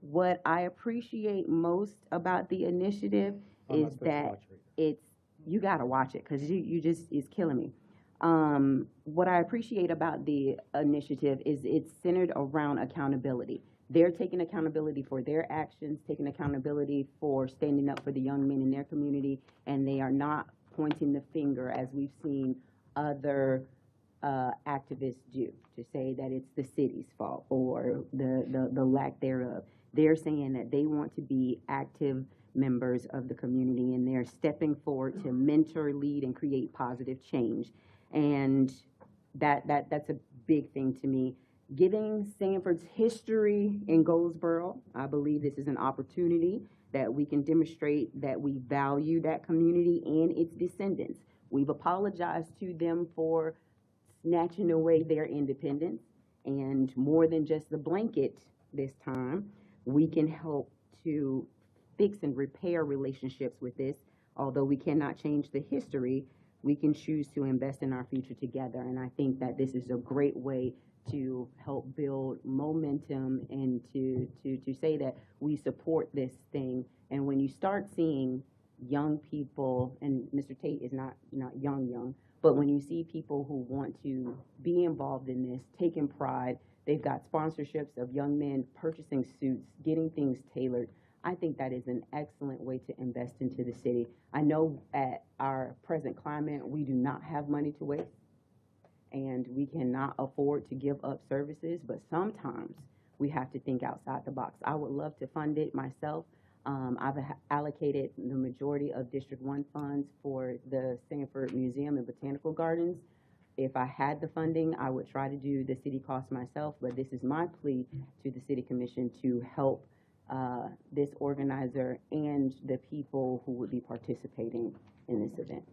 What I appreciate most about the initiative is that you got to watch it, because you just, it's killing me. What I appreciate about the initiative is it's centered around accountability. They're taking accountability for their actions, taking accountability for standing up for the young men in their community, and they are not pointing the finger, as we've seen other activists do, to say that it's the city's fault or the lack thereof. They're saying that they want to be active members of the community, and they're stepping forward to mentor, lead, and create positive change. And that's a big thing to me. Given Sanford's history in Goldsboro, I believe this is an opportunity that we can demonstrate that we value that community and its descendants. We've apologized to them for snatching away their independence. And more than just the blanket this time, we can help to fix and repair relationships with this. Although we cannot change the history, we can choose to invest in our future together. And I think that this is a great way to help build momentum and to say that we support this thing. And when you start seeing young people, and Mr. Tate is not young, but when you see people who want to be involved in this, taking pride, they've got sponsorships of young men purchasing suits, getting things tailored. I think that is an excellent way to invest into the city. I know at our present climate, we do not have money to waste, and we cannot afford to give up services, but sometimes we have to think outside the box. I would love to fund it myself. I've allocated the majority of District 1 funds for the Sanford Museum and Botanical Gardens. If I had the funding, I would try to do the city cost myself, but this is my plea to the City Commission to help this organizer and the people who would be participating in this event.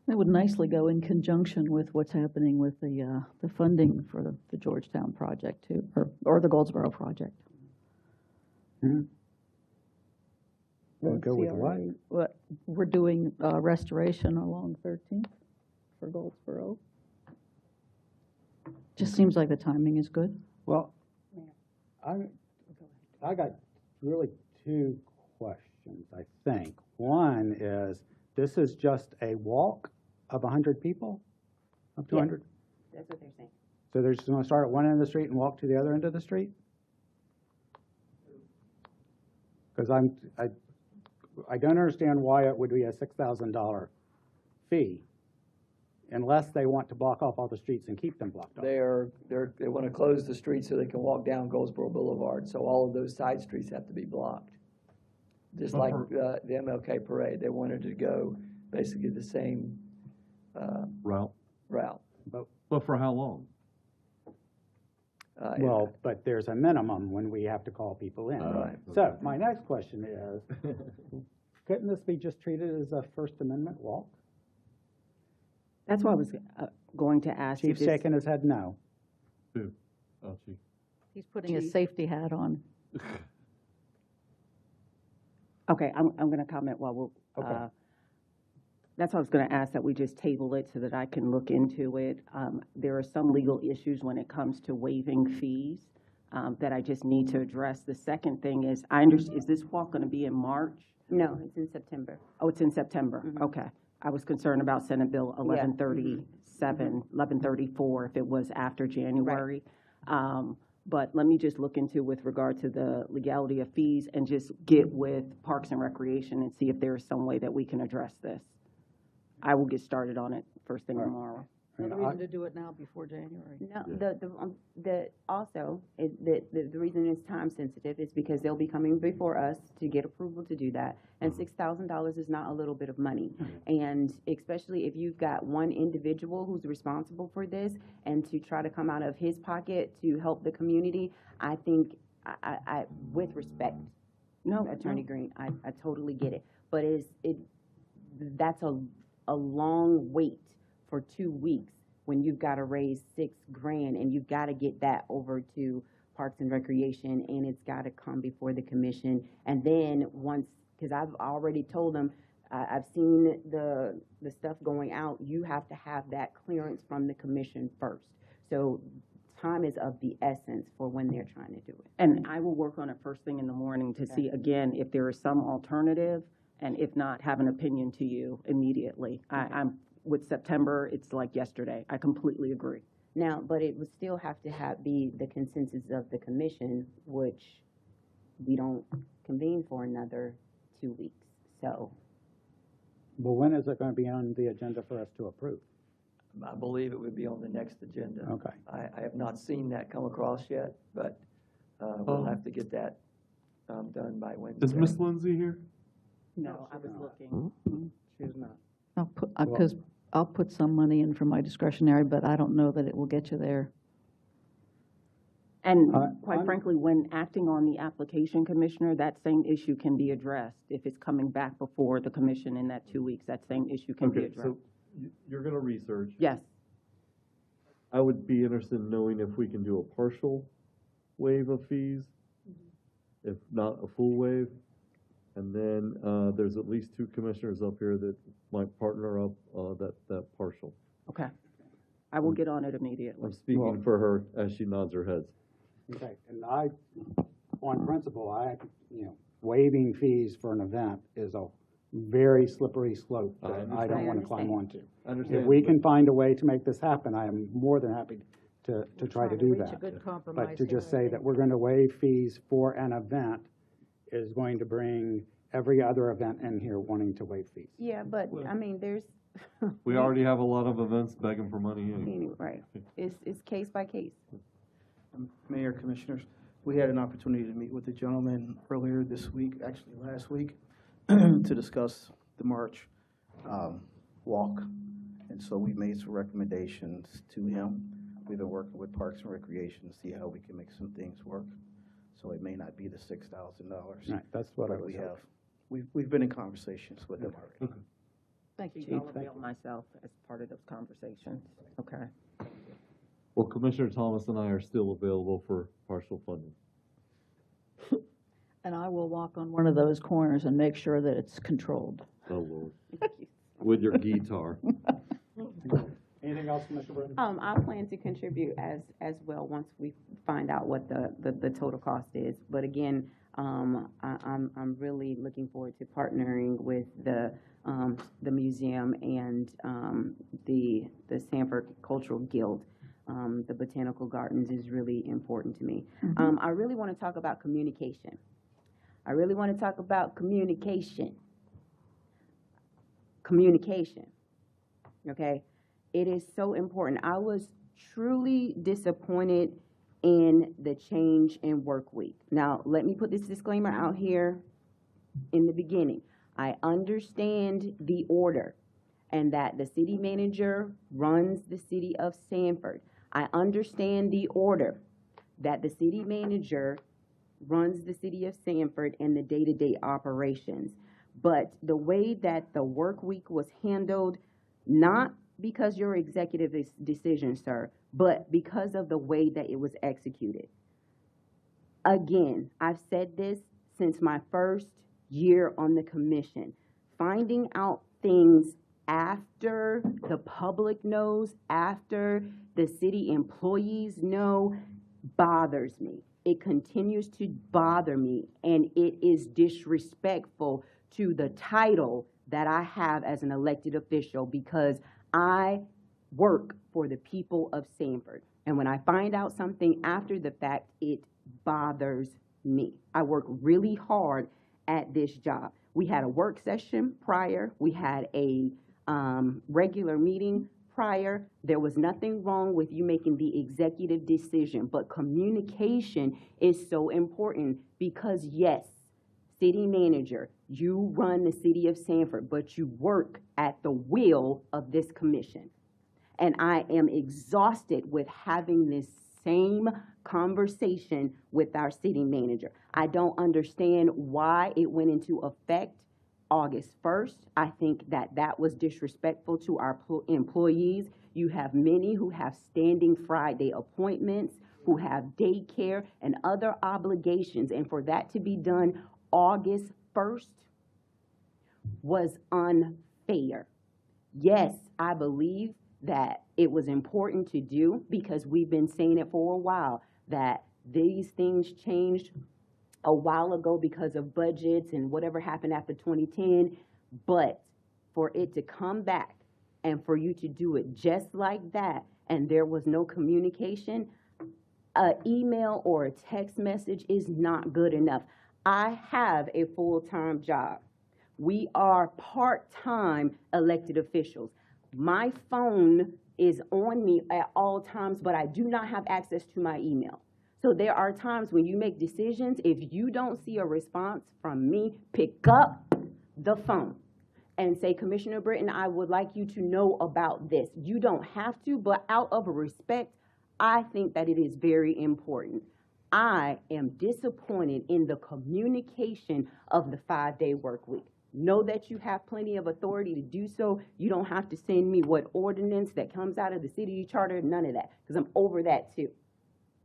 That would nicely go in conjunction with what's happening with the funding for the Georgetown project too, or the Goldsboro project. Hmm. We'll go with what? What, we're doing restoration along 13th for Goldsboro. Just seems like the timing is good. Well, I got really two questions, I think. One is, this is just a walk of 100 people? Up to 100? That's what they're saying. So they're just going to start at one end of the street and walk to the other end of the street? Because I don't understand why it would be a $6,000 fee unless they want to block off all the streets and keep them blocked off. They want to close the street so they can walk down Goldsboro Boulevard, so all of those side streets have to be blocked. Just like the MLK parade, they wanted to go basically the same route. But for how long? Well, but there's a minimum when we have to call people in. Right. So my next question is, couldn't this be just treated as a First Amendment walk? That's what I was going to ask. Chief's shaking his head no. Who? Oh, Chief. He's putting his safety hat on. Okay, I'm going to comment while we'll, Okay. That's what I was going to ask, that we just table it so that I can look into it. There are some legal issues when it comes to waiving fees that I just need to address. The second thing is, is this walk going to be in March? No, it's in September. Oh, it's in September. Mm-hmm. Okay. I was concerned about Senate Bill 1137, 1134, if it was after January. But let me just look into with regard to the legality of fees and just get with Parks and Recreation and see if there is some way that we can address this. I will get started on it first thing tomorrow. No reason to do it now before January. No, the reason it's time sensitive is because they'll be coming before us to get approval to do that. And $6,000 is not a little bit of money. And especially if you've got one individual who's responsible for this and to try to come out of his pocket to help the community, I think, I with respect, Attorney Green, I totally get it. But that's a long wait for 2 weeks when you've got to raise $6,000 and you've got to get that over to Parks and Recreation, and it's got to come before the commission. And then once, because I've already told them, I've seen the stuff going out, you have to have that clearance from the commission first. So time is of the essence for when they're trying to do it. And I will work on it first thing in the morning to see, again, if there is some alternative, and if not, have an opinion to you immediately. I'm with September, it's like yesterday. I completely agree. Now, but it would still have to be the consensus of the commission, which we don't convene for another 2 weeks. So, Well, when is it going to be on the agenda for us to approve? I believe it would be on the next agenda. Okay. I have not seen that come across yet, but we'll have to get that done by Wednesday. Is Miss Lindsay here? No, I was looking. She's not. I'll put some money in for my discretionary, but I don't know that it will get you there. And quite frankly, when acting on the application, Commissioner, that same issue can be addressed. If it's coming back before the commission in that 2 weeks, that same issue can be addressed. So you're gonna research. Yes. I would be interested in knowing if we can do a partial waive of fees, if not a full waive. And then, there's at least 2 commissioners up here that might partner up, that partial. Okay. I will get on it immediately. I'm speaking for her as she nods her head. Okay, and on principle, waiving fees for an event is a very slippery slope that I don't want to climb onto. If we can find a way to make this happen, I am more than happy to try to do that. But to just say that we're going to waive fees for an event is going to bring every other event in here wanting to waive fees. Yeah, but, I mean, there's, We already have a lot of events begging for money anyway. right, it's case by case. Mayor, Commissioners, we had an opportunity to meet with the gentleman earlier this week, actually last week, to discuss the March walk. And so we made some recommendations to him. We've been working with Parks and Recreation to see how we can make some things work. So it may not be the $6,000. Right, that's what I was we hoping. have. We've been in conversations with them already. Thank you, Chief. I'll avail myself as part of those conversations. Okay. Well, Commissioner Thomas and I are still available for partial funding. And I will walk on one of those corners and make sure that it's controlled. Oh, Lord. With your guitar. Anything else, Commissioner Brennan? I plan to contribute as well once we find out what the total cost is. But again, I'm really looking forward to partnering with the museum and the Sanford Cultural Guild. The Botanical Gardens is really important to me. I really want to talk about communication. Communication, okay? It is so important. I was truly disappointed in the change in work week. Now, let me put this disclaimer out here in the beginning. I understand the order and that the city manager runs the city of Sanford. I understand the order that the city manager runs the city of Sanford and the day-to-day operations. But the way that the work week was handled, not because your executive decision, sir, but because of the way that it was executed. Again, I've said this since my first year on the commission. Finding out things after the public knows, after the city employees know, bothers me. It continues to bother me, and it is disrespectful to the title that I have as an elected official, because I work for the people of Sanford. And when I find out something after the fact, it bothers me. I work really hard at this job. We had a work session prior. We had a regular meeting prior. There was nothing wrong with you making the executive decision, but communication is so important because, yes, city manager, you run the city of Sanford, but you work at the will of this commission. And I am exhausted with having this same conversation with our city manager. I don't understand why it went into effect August 1st. I think that that was disrespectful to our employees. You have many who have standing Friday appointments, who have daycare and other obligations, and for that to be done August 1st was unfair. Yes, I believe that it was important to do because we've been saying it for a while, that these things changed a while ago because of budgets and whatever happened after 2010, but for it to come back and for you to do it just like that and there was no communication, an email or a text message is not good enough. I have a full-time job. We are part-time elected officials. My phone is on me at all times, but I do not have access to my email. So there are times when you make decisions, if you don't see a response from me, pick up the phone and say, Commissioner Britton, I would like you to know about this. You don't have to, but out of respect, I think that it is very important. I am disappointed in the communication of the 5-day work week. Know that you have plenty of authority to do so. You don't have to send me what ordinance that comes out of the city charter, none of that, because I'm over that too.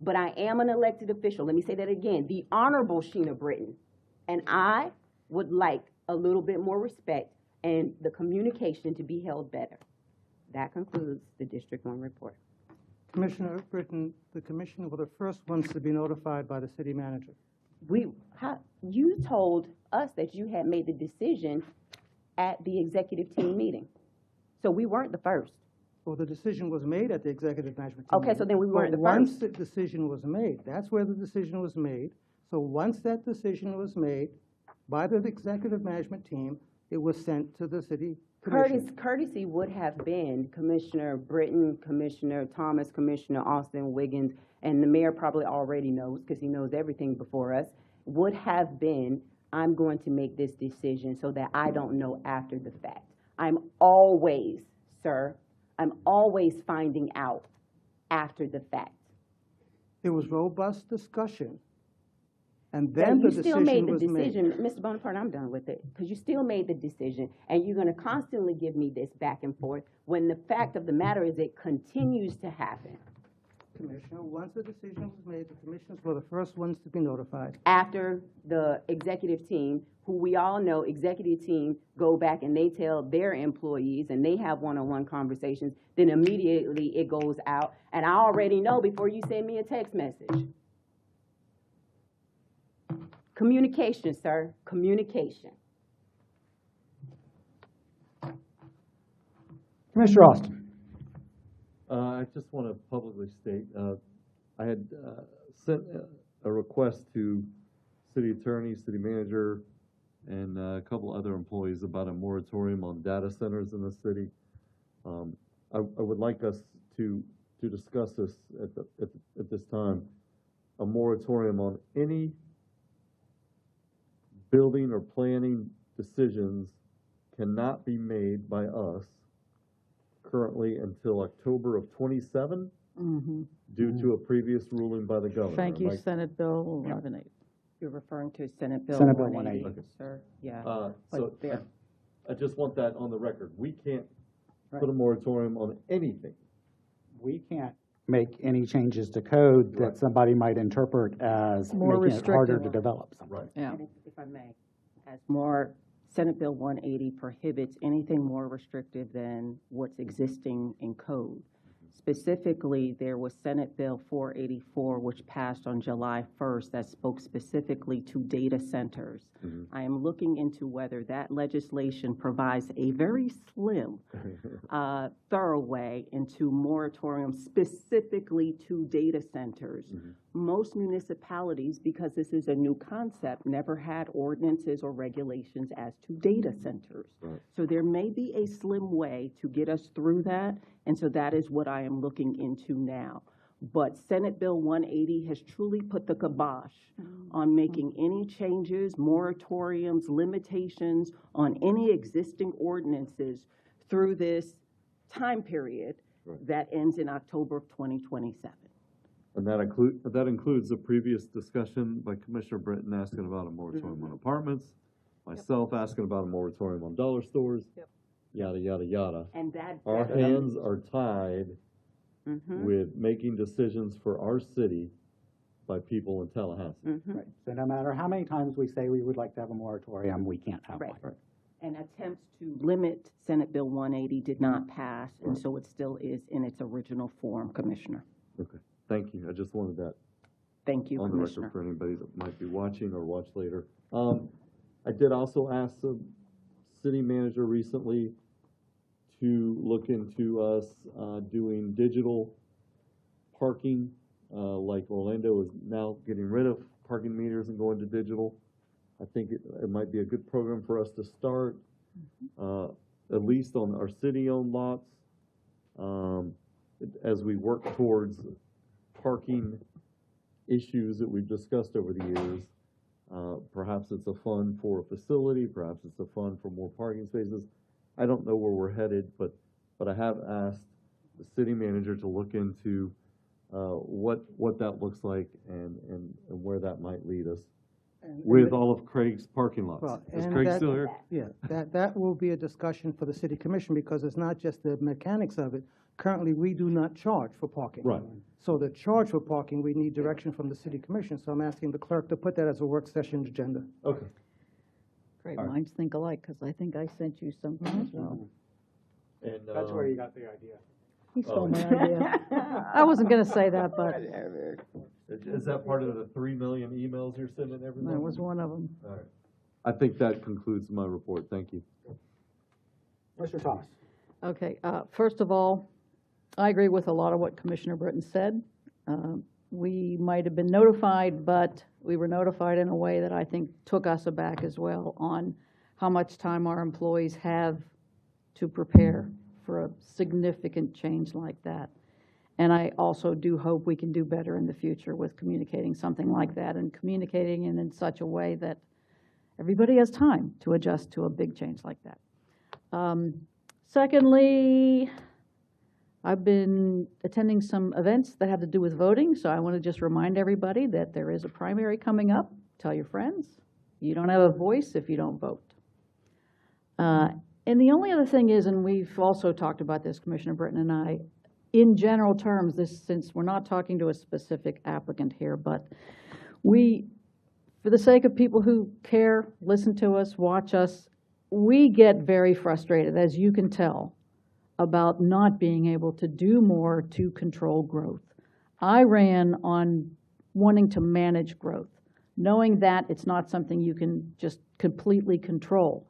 But I am an elected official. Let me say that again. The Honorable Sheena Britton, and I would like a little bit more respect and the communication to be held better. That concludes the District 1 report. Commissioner Britton, the commission were the first ones to be notified by the city manager. You told us that you had made the decision at the executive team meeting. So we weren't the first. Well, the decision was made at the executive management team. Okay, so then we weren't the Once first. the decision was made, that's where the decision was made. So once that decision was made by the executive management team, it was sent to the city commission. Courtesy would have been Commissioner Britton, Commissioner Thomas, Commissioner Austin, Wiggins, and the mayor probably already knows because he knows everything before us, would have been, I'm going to make this decision so that I don't know after the fact. I'm always, sir, I'm always finding out after the fact. There was robust discussion, and then the decision was made. You still made the decision, Mr. Bonaparte, I'm done with it, because you still made the decision, and you're going to constantly give me this back and forth when the fact of the matter is it continues to happen. Commissioner, once the decision was made, the commissioners were the first ones to be notified. After the executive team, who we all know, executive team go back and they tell their employees and they have one-on-one conversations, then immediately it goes out. And I already know before you send me a text message. Communication, sir, communication. Commissioner Austin. I just want to publicly state, I had sent a request to city attorney, city manager, and a couple other employees about a moratorium on data centers in the city. I would like us to discuss this at this time, a moratorium on any building or planning decisions cannot be made by us currently until October of 27, due to a previous ruling by the governor. Thank you, Senate Bill 1180. You're referring to Senate Bill Senate Bill 180, 180. sir? Yeah. So there. I just want that on the record. We can't put a moratorium on anything. We can't make any changes to code that somebody might interpret as More making it harder restrictive. to develop something. Right. Yeah. And if I may, as more, Senate Bill 180 prohibits anything more restrictive than what's existing in code. Specifically, there was Senate Bill 484, which passed on July 1st, that spoke specifically to data centers. I am looking into whether that legislation provides a very slim, thorough way into moratorium specifically to data centers. Most municipalities, because this is a new concept, never had ordinances or regulations as to data centers. So there may be a slim way to get us through that, and so that is what I am looking into now. But Senate Bill 180 has truly put the kibosh on making any changes, moratoriums, limitations on any existing ordinances through this time period that ends in October of 2027. And that includes the previous discussion by Commissioner Britton asking about a moratorium on apartments, myself asking about a moratorium on dollar stores, yada, yada, yada. And that Our hands are tied with making decisions for our city by people in Tallahassee. Right. So no matter how many times we say we would like to have a moratorium, we can't have one. And attempts to limit Senate Bill 180 did not pass, and so it still is in its original form, Commissioner. Okay, thank you. I just wanted that Thank you, on the Commissioner. record for anybody that might be watching or watch later. I did also ask the city manager recently to look into us doing digital parking, like Orlando is now getting rid of parking meters and going to digital. I think it might be a good program for us to start, at least on our city-owned lots, as we work towards parking issues that we've discussed over the years. Perhaps it's a fund for a facility, perhaps it's a fund for more parking spaces. I don't know where we're headed, but I have asked the city manager to look into what that looks like and where that might lead us. with all of Craig's parking lots. Well, Is and Craig that- still here? Yeah, that will be a discussion for the city commission, because it's not just the mechanics of it. Currently, we do not charge for parking. Right. So the charge for parking, we need direction from the city commission, so I'm asking the clerk to put that as a work session agenda. Okay. Great All right. minds think alike, because I think I sent you something as well. And, That's where you got the idea. He stole my idea. I wasn't gonna say that, but Is that part of the 3 million emails you're sending every month? that was one of them. All right. I think that concludes my report. Thank you. Mr. Thomas? Okay, first of all, I agree with a lot of what Commissioner Britton said. We might have been notified, but we were notified in a way that I think took us aback as well on how much time our employees have to prepare for a significant change like that. And I also do hope we can do better in the future with communicating something like that and communicating it in such a way that everybody has time to adjust to a big change like that. Secondly, I've been attending some events that have to do with voting, so I want to just remind everybody that there is a primary coming up. Tell your friends. You don't have a voice if you don't vote. And the only other thing is, and we've also talked about this, Commissioner Britton and I, in general terms, since we're not talking to a specific applicant here, but we, for the sake of people who care, listen to us, watch us, we get very frustrated, as you can tell, about not being able to do more to control growth. I ran on wanting to manage growth, knowing that it's not something you can just completely control.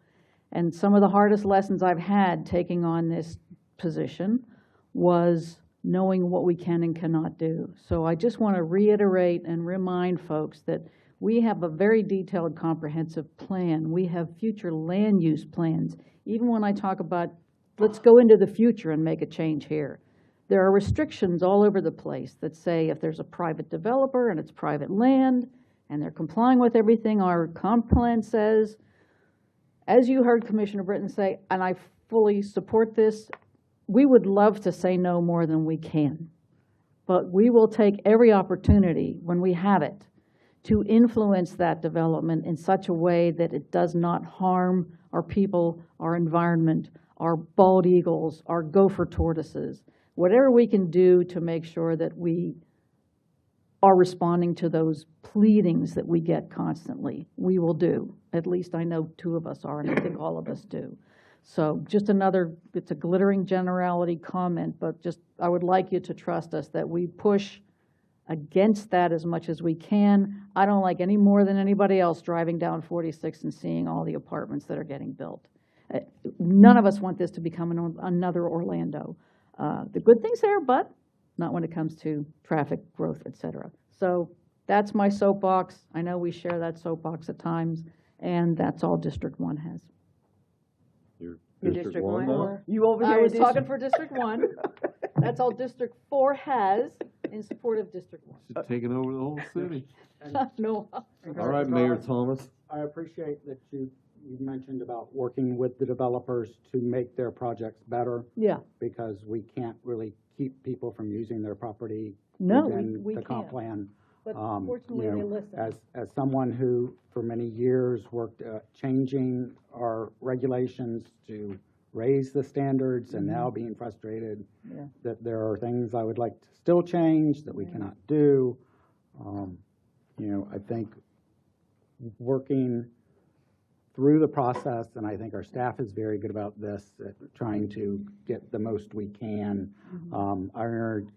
And some of the hardest lessons I've had taking on this position was knowing what we can and cannot do. So I just want to reiterate and remind folks that we have a very detailed, comprehensive plan. We have future land use plans. Even when I talk about, let's go into the future and make a change here, there are restrictions all over the place that say if there's a private developer and it's private land and they're complying with everything our comp plan says, as you heard Commissioner Britton say, and I fully support this, we would love to say no more than we can. But we will take every opportunity when we have it to influence that development in such a way that it does not harm our people, our environment, our bald eagles, our gopher tortoises. Whatever we can do to make sure that we are responding to those pleadings that we get constantly, we will do. At least I know two of us are, and I think all of us do. So just another, it's a glittering generality comment, but just I would like you to trust us that we push against that as much as we can. I don't like any more than anybody else driving down 46 and seeing all the apartments that are getting built. None of us want this to become another Orlando. The good things there, but not when it comes to traffic growth, et cetera. So that's my soapbox. I know we share that soapbox at times, and that's all District 1 has. Your District 1? now? You over I here? was talking for District 1. That's all District 4 has in support of District 1. She's taking over the whole city. No. All right, Mayor Thomas. I appreciate that you mentioned about working with the developers to make their projects better. Yeah. Because we can't really keep people from using their property No, within we the comp can't. plan. But fortunately, they listen. As someone who, for many years, worked changing our regulations to raise the standards, and now being frustrated that there are things I would like to still change that we cannot do. I think working through the process, and I think our staff is very good about this, at trying to get the most we can. I heard,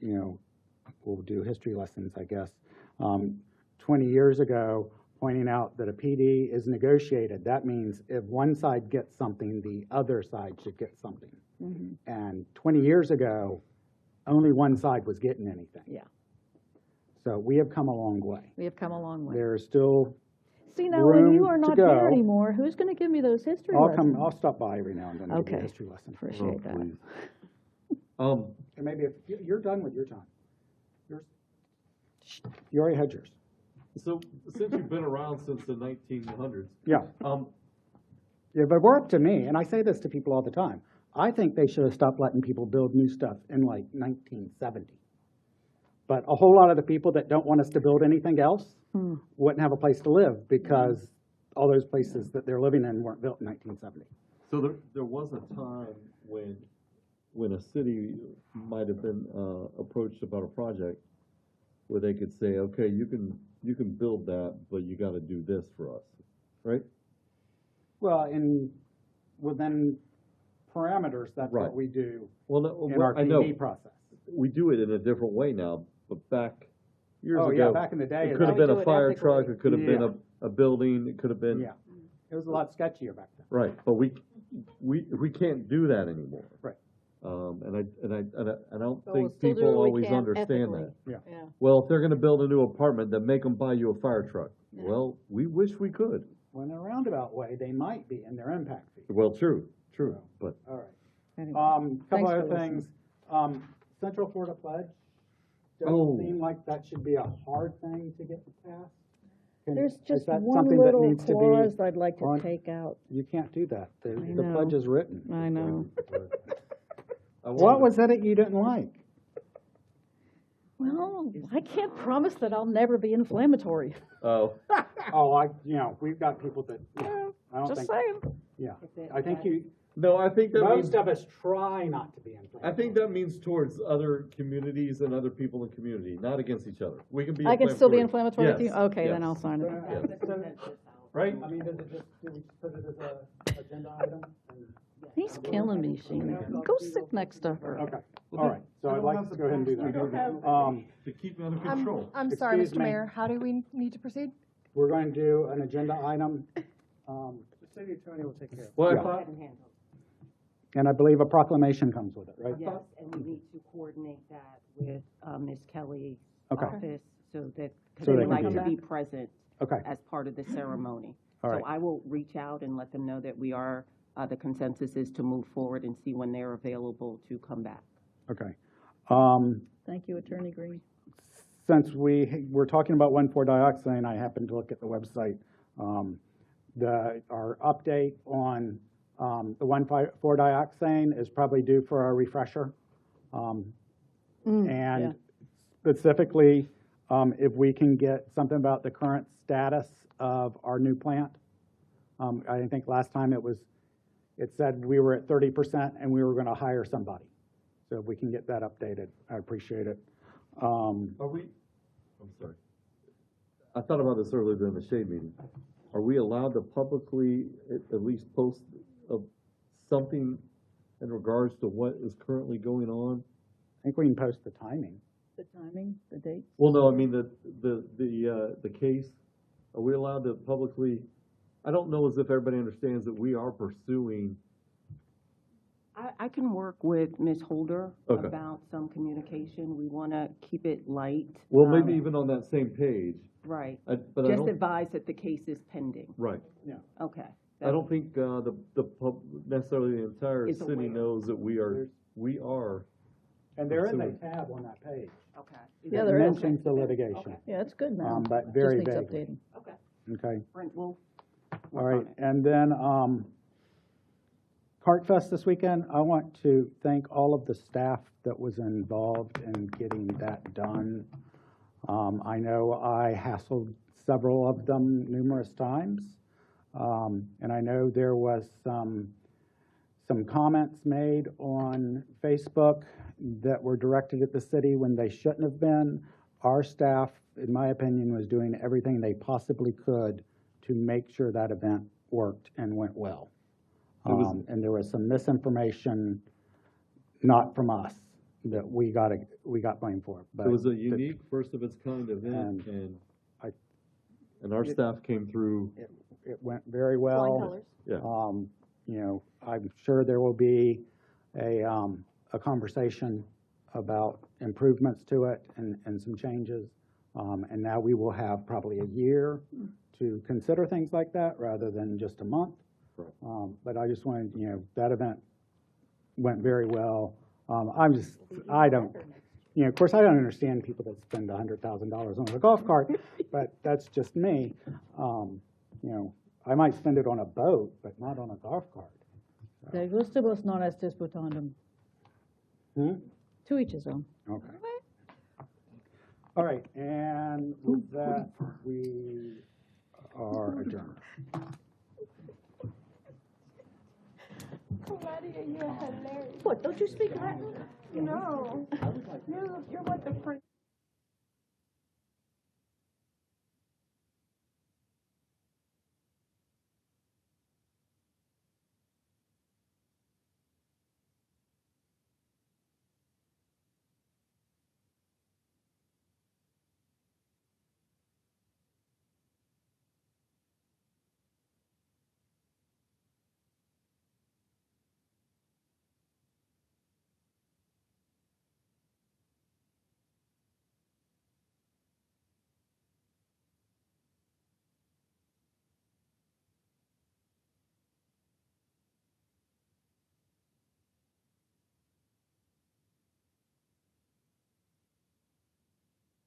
we'll do history lessons, I guess. 20 years ago, pointing out that a PD is negotiated. That means if one side gets something, the other side should get something. And 20 years ago, only one side was getting anything. Yeah. So we have come a long way. We have come a long way. There is still See, now when you are room to not go. there anymore, who's going to give me those history lessons? I'll stop by every now and then and give you a Okay. history lesson. Appreciate that. And maybe if you're done with your time. You already had yours. So since you've been around since the 1900s. Yeah. If it were up to me, and I say this to people all the time, I think they should have stopped letting people build new stuff in like 1970. But a whole lot of the people that don't want us to build anything else Hmm. wouldn't have a place to live because all those places that they're living in weren't built in 1970. So there was a time when a city might have been approached about a project where they could say, okay, you can build that, but you got to do this for us, right? Well, within parameters, that's Right. what we do Well, no, in our I know. PV process. We do it in a different way now, but back years Oh, ago. yeah, back in the day, It could have we been do a it fire ethically. truck, it could have been Yeah. a building, it could have been. Yeah, it was a lot sketchier back then. Right, but we can't do that anymore. Right. And I don't But we'll think still do people what we always can understand ethically. that. Yeah. Well, if they're gonna build a new apartment, then make them buy you a fire truck. Yeah. Well, we wish we could. Well, in a roundabout way, they might be in their impact fee. Well, true, but. All right. Anyway, Couple thanks other for listening. things. Central Florida Pledge. Oh. Doesn't seem like that should be a hard thing to get passed. There's Is just that one something that little needs to be clause I'd like to on- take out. You can't do that. The know. pledge is written. I know. What was that you didn't like? Well, I can't promise that I'll never be inflammatory. Oh. Oh, we've got people that, I don't Just think. saying. Yeah, I think No, I think that means, most of us try not to be inflammatory. I think that means towards other communities and other people in the community, not against each other. We can be. I can still be inflammatory with you? Yes, Okay, then yes. I'll sign it. Right? I mean, does it just, do we put it as a agenda item? He's killing me, Sheena. Go sit next to her. Okay, all right, so I'd like to go ahead and do that. To keep me under control. I'm sorry, Excuse Mr. me. Mayor, how do we need to proceed? We're going to do an agenda item, The city attorney will take care of it. Well, I Yeah. thought, and I believe a proclamation comes with it, right? Yes, and we need to coordinate that with Ms. Kelly's Okay. office so that, because So they they would can like be to be present Okay, as part of the ceremony. all So right, I will reach out and let them know that we are, the consensus is to move forward and see when they're available to come back. okay. Thank you, Attorney Green. Since we're talking about 1,4-dioxane, I happened to look at the website. Our update on the 1,4-dioxane is probably due for a refresher. And specifically, if we can get something about the current status of our new plant. I think last time it said we were at 30% and we were going to hire somebody. So if we can get that updated, I appreciate it. are we, I'm sorry. I thought about this earlier during the shade meeting. Are we allowed to publicly at least post something in regards to what is currently going on? I think we can post the timing. The timing, the date? Well, no, I mean, the case, are we allowed to publicly, I don't know as if everybody understands that we are pursuing. I can work with Ms. Holder Okay. about some communication. We want to keep it light. Well, maybe even on that same page. Right. But I Just don't, advise that the case is pending. right. Okay. I don't think, necessarily the entire Is city aware. knows that we are. And there is a pursuing. tab on that page. Okay. Yeah, that there is. mentions the litigation. Yeah, it's good now. But very Just needs vaguely. updating. Okay. Okay, Brent, we'll all right. And then Cart Fest this weekend, I want to thank all of the staff that was involved in getting that done. I know I hassled several of them numerous times. And I know there was some comments made on Facebook that were directed at the city when they shouldn't have been. Our staff, in my opinion, was doing everything they possibly could to make sure that event worked and went well. And there was some misinformation, not from us, that we got blamed for. But It was a unique, first of its kind event, and our staff came through. It went very well. colors. Yeah. I'm sure there will be a conversation about improvements to it and some changes. And now we will have probably a year to consider things like that rather than just a month. But I just wanted, that event went very well. I don't, of course, I don't understand people that spend $100,000 on a golf cart, but that's just me. I might spend it on a boat, but not on a golf cart. De gustibus non est disputandum. To each his own. Okay. All right, and with that, we are adjourned. Claudia, you're hilarious. What, don't you speak Latin? No.